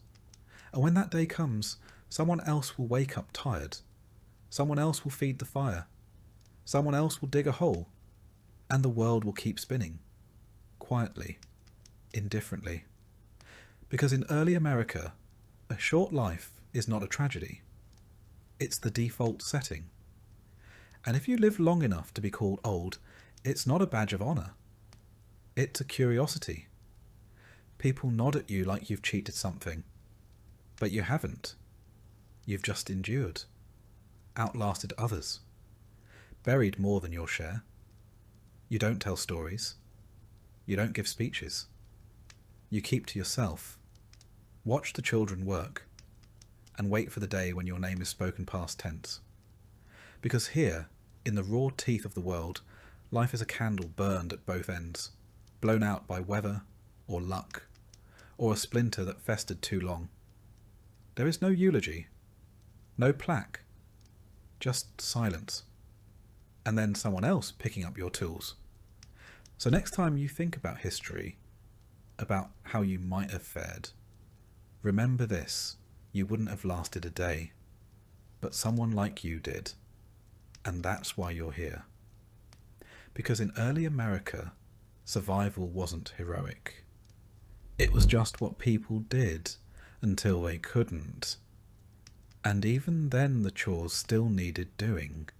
And when that day comes, someone else will wake up tired. Someone else will feed the fire. Someone else will dig a hole. And the world will keep spinning. Quietly. Indifferently. Because in early America, a short life is not a tragedy. It's the default setting. And if you live long enough to be called old, it's not a badge of honour. It's a curiosity. People nod at you like you've cheated something. But you haven't. You've just endured. Outlasted others. Buried more than your share. You don't tell stories. You don't give speeches. You keep to yourself. Watch the children work. And wait for the day when your name is spoken past tense. Because here, in the raw teeth of the world, life is a candle burned at both ends, blown out by weather or luck, or a splinter that festered too long. There is no eulogy, no plaque, just silence, and then someone else picking up your tools. So next time you think about history, about how you might have fared, remember this: you wouldn't have lasted a day, but someone like you did. And that's why you're here. Because in early America, survival wasn't heroic. It was just what people did until they couldn't. And even then the chores still needed doing.